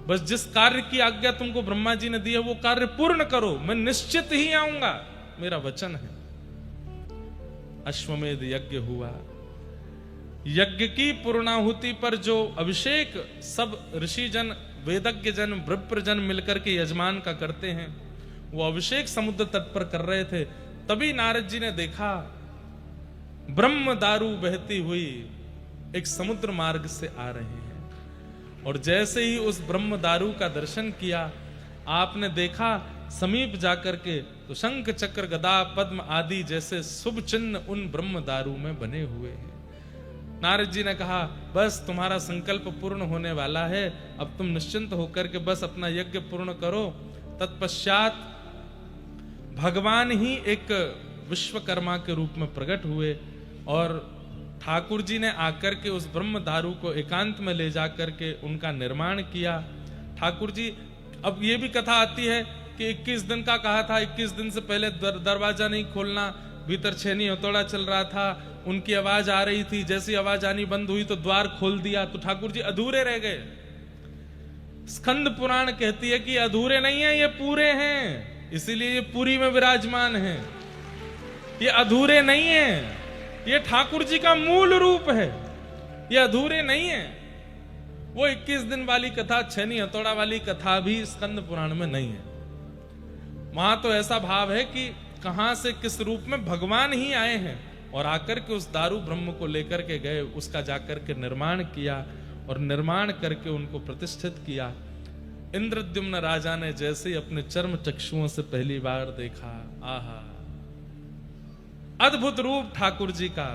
बस जिस कार्य की आज्ञा तुमको ब्रह्मा जी ने दी है वो कार्य पूर्ण करो, मैं निश्चित ही आऊंगा, मेरा वचन है। अश्वमेध यज्ञ हुआ। यज्ञ की पूर्णाहुति पर जो अभिषेक सब ऋषि जन, वेदज्ञ जन, विप्र जन मिलकर के यजमान का करते हैं, वो अभिषेक समुद्र तट पर कर रहे थे। तभी नारद जी ने देखा ब्रह्म दारू बहती हुई एक समुद्र मार्ग से आ रहे हैं, और जैसे ही उस ब्रह्म दारू का दर्शन किया, आपने देखा समीप जाकर के तो शंख चक्र गदा पद्म आदि जैसे शुभ चिन्ह उन ब्रह्म दारू में बने हुए हैं। नारद जी ने कहा बस तुम्हारा संकल्प पूर्ण होने वाला है, अब तुम निश्चिंत होकर के बस अपना यज्ञ पूर्ण करो। तत्पश्चात भगवान ही एक विश्वकर्मा के रूप में प्रकट हुए, और ठाकुर जी ने आकर के उस ब्रह्म दारू को एकांत में ले जाकर के उनका निर्माण किया। ठाकुर जी, अब ये भी कथा आती है कि 21 दिन का कहा था, 21 दिन से पहले दरवाजा नहीं खोलना, भीतर छेनी हथौड़ा चल रहा था, उनकी आवाज आ रही थी, जैसी आवाज आनी बंद हुई तो द्वार खोल दिया, तो ठाकुर जी अधूरे रह गए। स्कंद पुराण कहती है कि अधूरे नहीं है, ये पूरे हैं, इसीलिए ये पुरी में विराजमान है। ये अधूरे नहीं है, ये ठाकुर जी का मूल रूप है, ये अधूरे नहीं है। वो 21 दिन वाली कथा, छेनी हथौड़ा वाली कथा भी स्कंद पुराण में नहीं है। वहां तो ऐसा भाव है कि कहां से किस रूप में भगवान ही आए हैं और आकर के उस दारू ब्रह्म को लेकर के गए, उसका जाकर के निर्माण किया और निर्माण करके उनको प्रतिष्ठित किया। इंद्रद्युम्न राजा ने जैसे ही अपने चर्म चक्षुओं से पहली बार देखा, आहा, अद्भुत रूप ठाकुर जी का,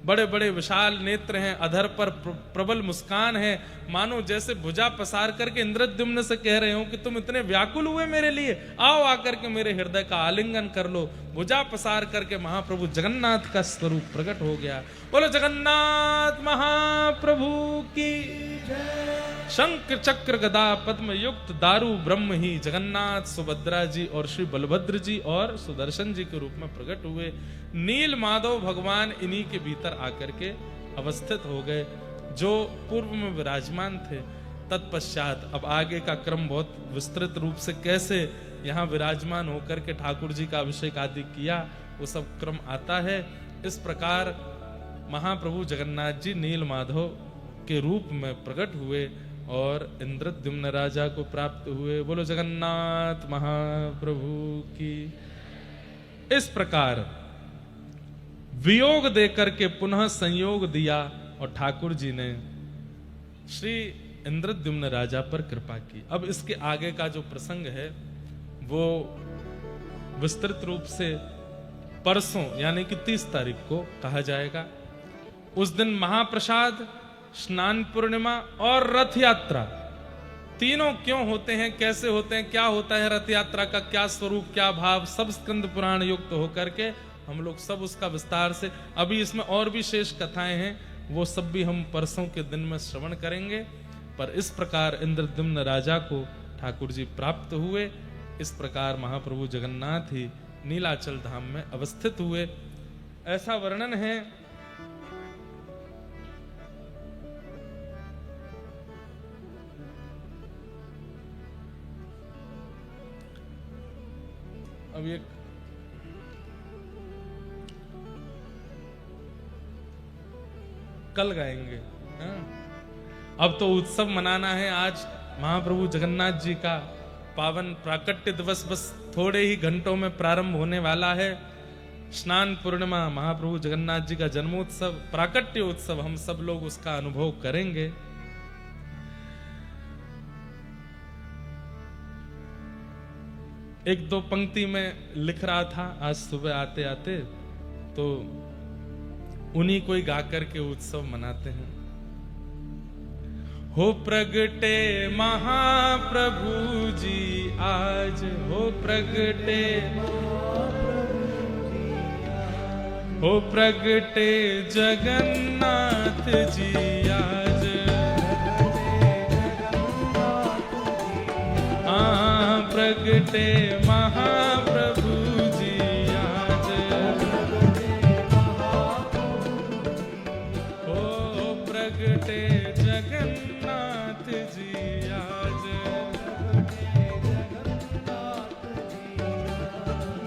बड़े बड़े विशाल नेत्र हैं, अधर पर प्रबल मुस्कान है, मानो जैसे भुजा पसार करके इंद्रद्युम्न से कह रहे हो कि तुम इतने व्याकुल हुए मेरे लिए, आओ आकर के मेरे हृदय का आलिंगन कर लो। भुजा पसार करके महाप्रभु जगन्नाथ का स्वरूप प्रकट हो गया। बोलो जगन्नाथ महाप्रभु की शंख चक्र गदा पद्म युक्त दारू ब्रह्म ही जगन्नाथ सुभद्रा जी और श्री बलभद्र जी और सुदर्शन जी के रूप में प्रकट हुए। नील माधव भगवान इन्हीं के भीतर आकर के अवस्थित हो गए जो पूर्व में विराजमान थे। तत्पश्चात अब आगे का क्रम बहुत विस्तृत रूप से कैसे यहाँ विराजमान होकर के ठाकुर जी का अभिषेक आदि किया वो सब क्रम आता है। इस प्रकार महाप्रभु जगन्नाथ जी नील माधव के रूप में प्रकट हुए और इंद्रद्युम्न राजा को प्राप्त हुए। बोलो जगन्नाथ महाप्रभु की। इस प्रकार वियोग देकर के पुनः संयोग दिया और ठाकुर जी ने श्री इंद्रद्युम्न राजा पर कृपा की। अब इसके आगे का जो प्रसंग है वो विस्तृत रूप से परसों यानी कि 30 तारीख को कहा जाएगा। उस दिन महाप्रसाद, स्नान पूर्णिमा और रथ यात्रा तीनों क्यों होते हैं, कैसे होते हैं, क्या होता है रथ यात्रा का, क्या स्वरूप, क्या भाव, सब स्कंद पुराण युक्त होकर के हम लोग सब उसका विस्तार से, अभी इसमें और भी शेष कथाएं हैं वो सब भी हम परसों के दिन में श्रवण करेंगे। पर इस प्रकार इंद्रद्युम्न राजा को ठाकुर जी प्राप्त हुए। इस प्रकार महाप्रभु जगन्नाथ ही नीलाचल धाम में अवस्थित हुए, ऐसा वर्णन है। अब ये कल गाएंगे। अब तो उत्सव मनाना है। आज महाप्रभु जगन्नाथ जी का पावन प्राकट्य दिवस बस थोड़े ही घंटों में प्रारंभ होने वाला है। स्नान पूर्णिमा, महाप्रभु जगन्नाथ जी का जन्मोत्सव, प्राकट्य उत्सव, हम सब लोग उसका अनुभव करेंगे। एक दो पंक्ति में लिख रहा था आज सुबह आते आते, तो उन्हीं को ही गा करके उत्सव मनाते हैं। हो प्रगटे महाप्रभु जी आज, हो प्रगटे, हो प्रगटे जगन्नाथ जी आज, हाँ प्रगटे महाप्रभु जी आज, हो प्रगटे जगन्नाथ जी आज,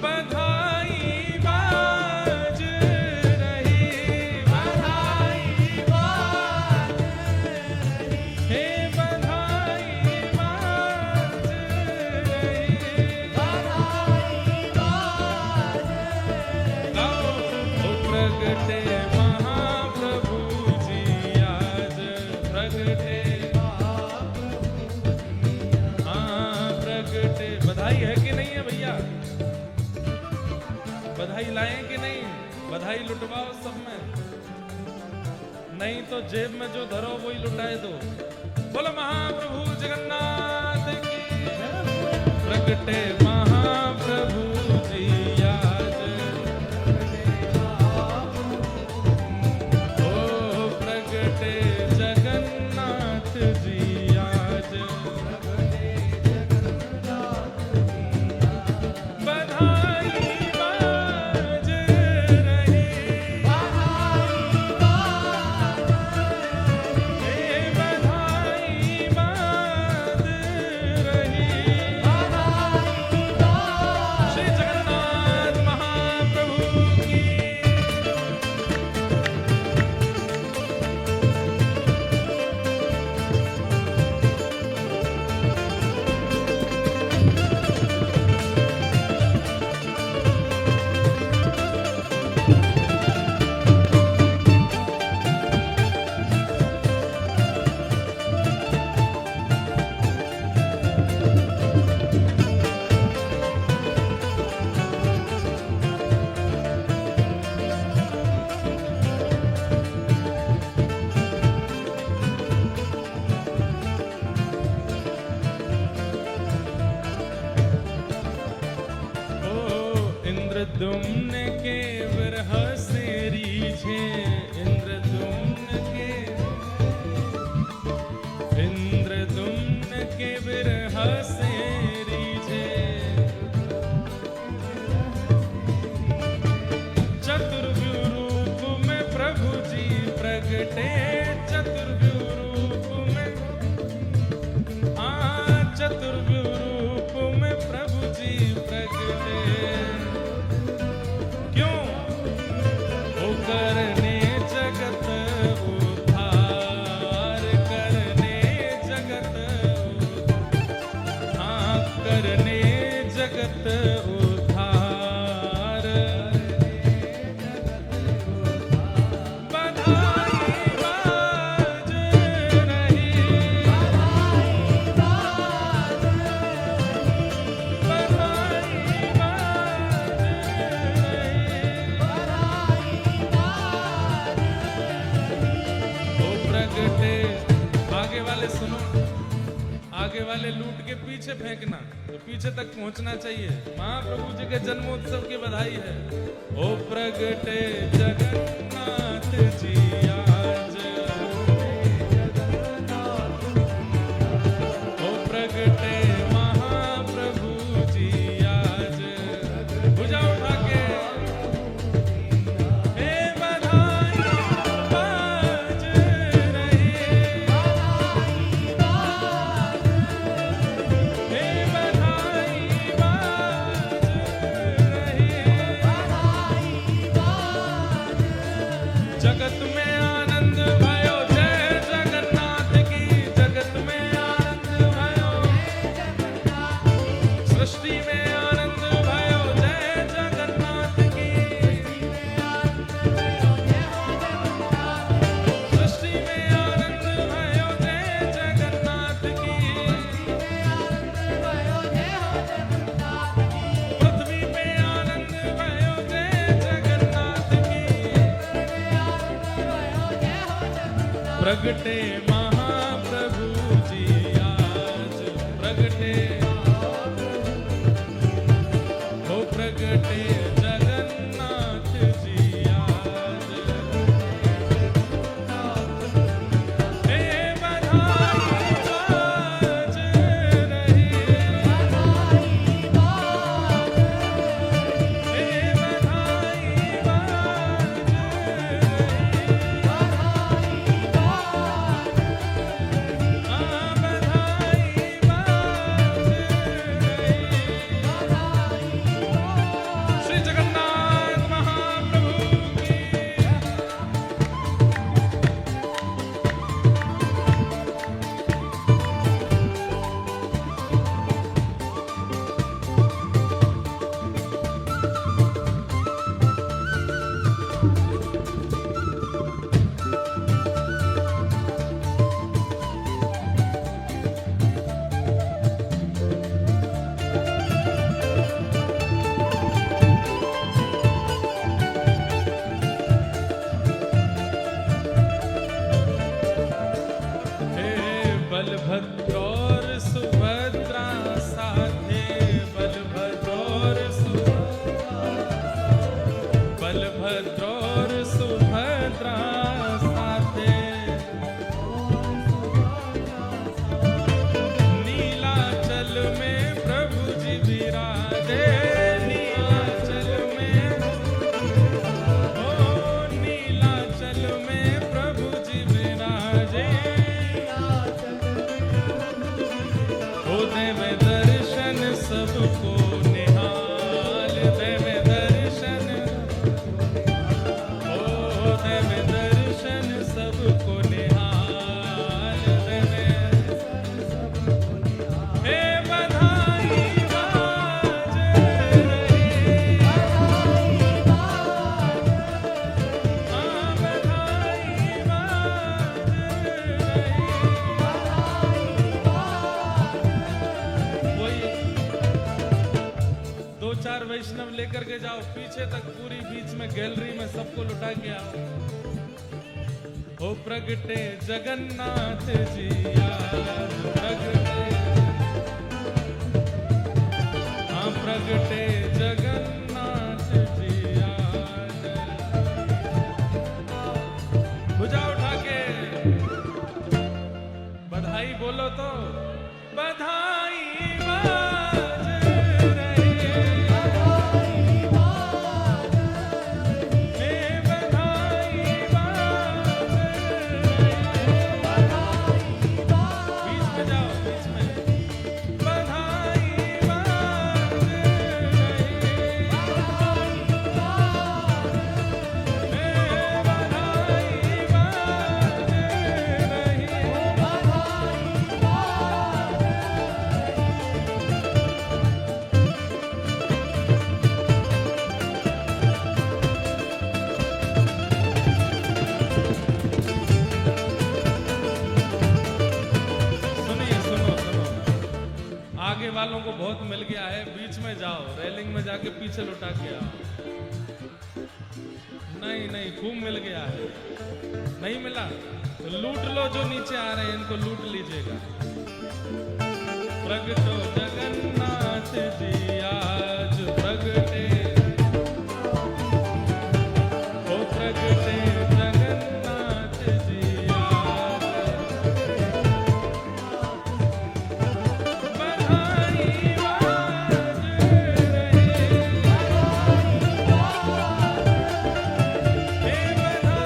बधाई बाज रही, बधाई बाज रही, हे बधाई बाज रही, बधाई बाज रही, ओ प्रगटे महाप्रभु जी आज, प्रगटे बधाई है कि नहीं है भैया? बधाई लाएं कि नहीं? बधाई लुटवाओ सब में, नहीं तो जेब में जो धरो वही लुटाए दो। बोलो महाप्रभु जगन्नाथ की। प्रगटे महाप्रभु जी आज, ओ प्रगटे जगन्नाथ जी आज, बधाई बाज रही, बधाई बाज रही, हे बधाई बाज रही, बधाई बाज इंद्रद्युम्न के विरह से रीझे, इंद्रद्युम्न के विरह से रीझे। चतुर्व्यूह रूप में प्रभु जी प्रगटे, चतुर्व्यूह रूप में, चतुर्व्यूह रूप में प्रभु जी प्रगटे। क्यों? वो करने जगत उद्धार, करने जगत, करने जगत उद्धार। बधाई बाज रही, प्रगटे। आगे वाले सुनो, आगे वाले लूट के पीछे फेंकना, तो पीछे तक पहुंचना चाहिए। महाप्रभु जी के जन्मोत्सव की बधाई है। ओ प्रगटे जगन्नाथ जी आज, ओ प्रगटे महाप्रभु जी आज। भुजा उठा के जगत में आनंद भयो, जय जगन्नाथ की। जगत में आनंद भयो, सृष्टि में आनंद भयो, जय जगन्नाथ की। सृष्टि में आनंद भयो, जय जगन्नाथ की। पृथ्वी पे आनंद भयो, जय जगन्नाथ की। प्रगटे महाप्रभु जी आज, प्रगटे, ओ प्रगटे जगन्नाथ जी आज। हे बधाई बाज रही, हे बधाई बाज श्री जगन्नाथ महाप्रभु की। बलभद्र और सुभद्रा साथे, बलभद्र और सुभद्रा साथे। नीलाचल में प्रभु जी विराजे, नीलाचल में, ओ नीलाचल में प्रभु जी विराजे। ओ देवे दर्शन सबको निहाल, देवे दर्शन, ओ देवे दर्शन सबको निहाल, देवे। हे बधाई बाज रही, बधाई बाज रही। दो चार वैष्णव लेकर के जाओ पीछे तक, पूरी बीच में गैलरी में सबको लुटा के आओ। ओ प्रगटे जगन्नाथ जी आज, प्रगटे, हाँ प्रगटे जगन्नाथ गया है, बीच में जाओ, रेलिंग में जाके पीछे लुटा के आओ। नहीं नहीं, खूब मिल गया है। नहीं मिला तो लूट लो, जो नीचे आ रहे हैं इनको लूट लीजिएगा। प्रगटो जगन्नाथ जी आज प्रगटे, ओ प्रगटे जगन्नाथ जी आज, बधाई बाज रही, हे बधाई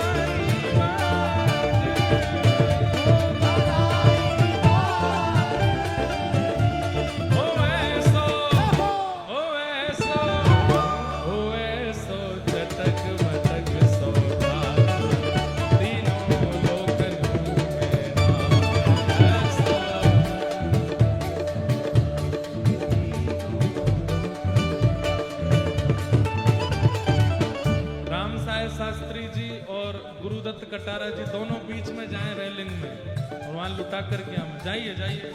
शास्त्री जी और गुरुदत्त कटारा जी दोनों बीच में जाएं रेलिंग में, और वहां लुटा करके आए। जाइए जाइए,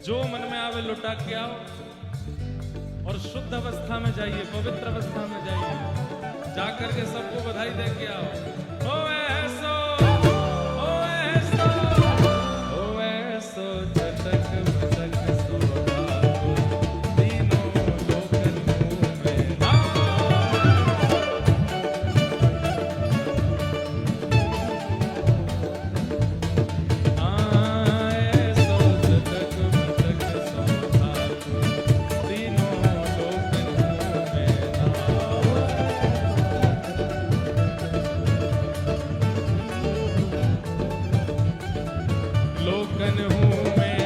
जो मन में आवे लुटा के आओ, और शुद्ध अवस्था में जाइए, पवित्र अवस्था में जाइए, जाकर के सबको बधाई दे के आओ। ओ ऐसो, ओ ऐसो, ओ ऐसो जटक मटक सोहा, तीनों लोकन मुँह में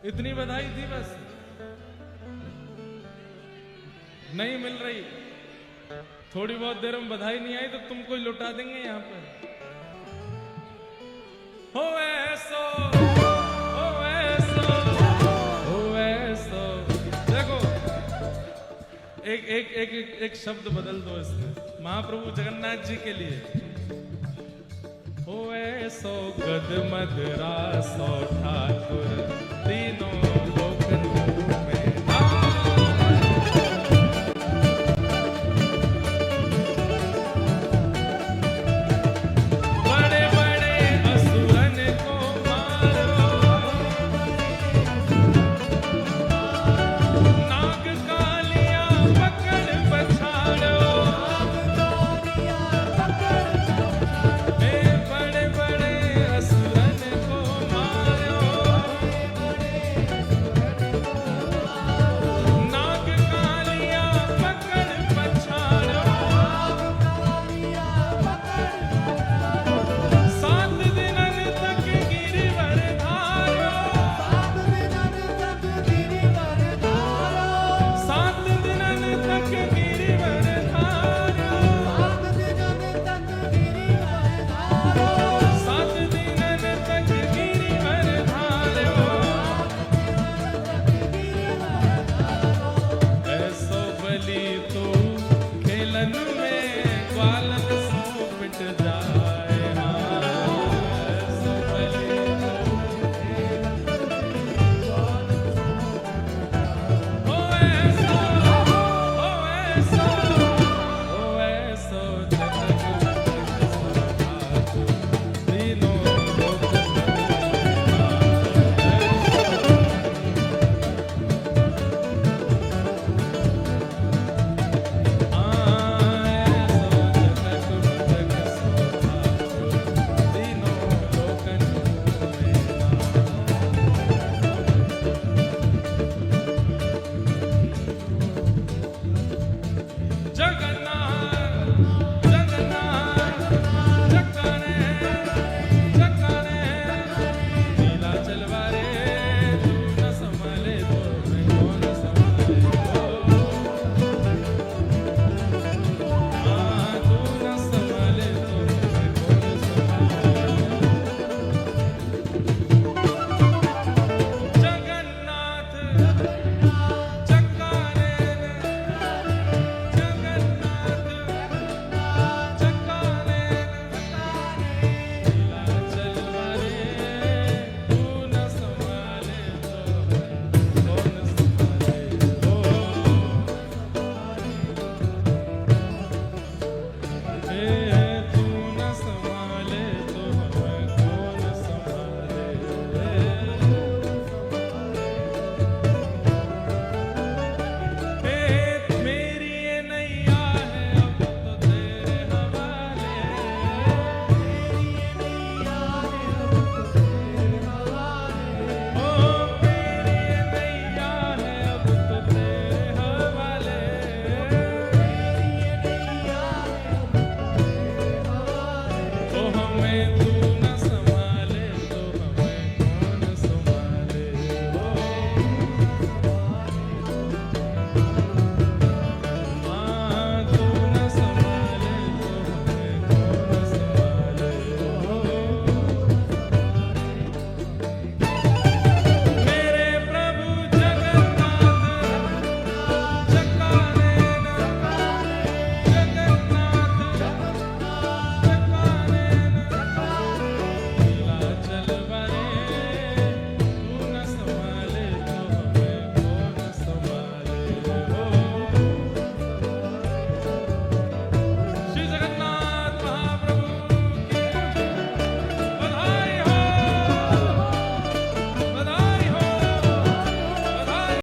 इतनी बधाई थी बस, नहीं मिल रही। थोड़ी बहुत देर में बधाई नहीं आई तो तुमको ही लुटा देंगे यहाँ पर। हो ऐसो, हो ऐसो, हो ऐसो। देखो एक एक एक एक, एक शब्द बदल दो इसमें, महाप्रभु जगन्नाथ जी के लिए। हो ऐसो गद मदरा सो ठाकुर, तीनों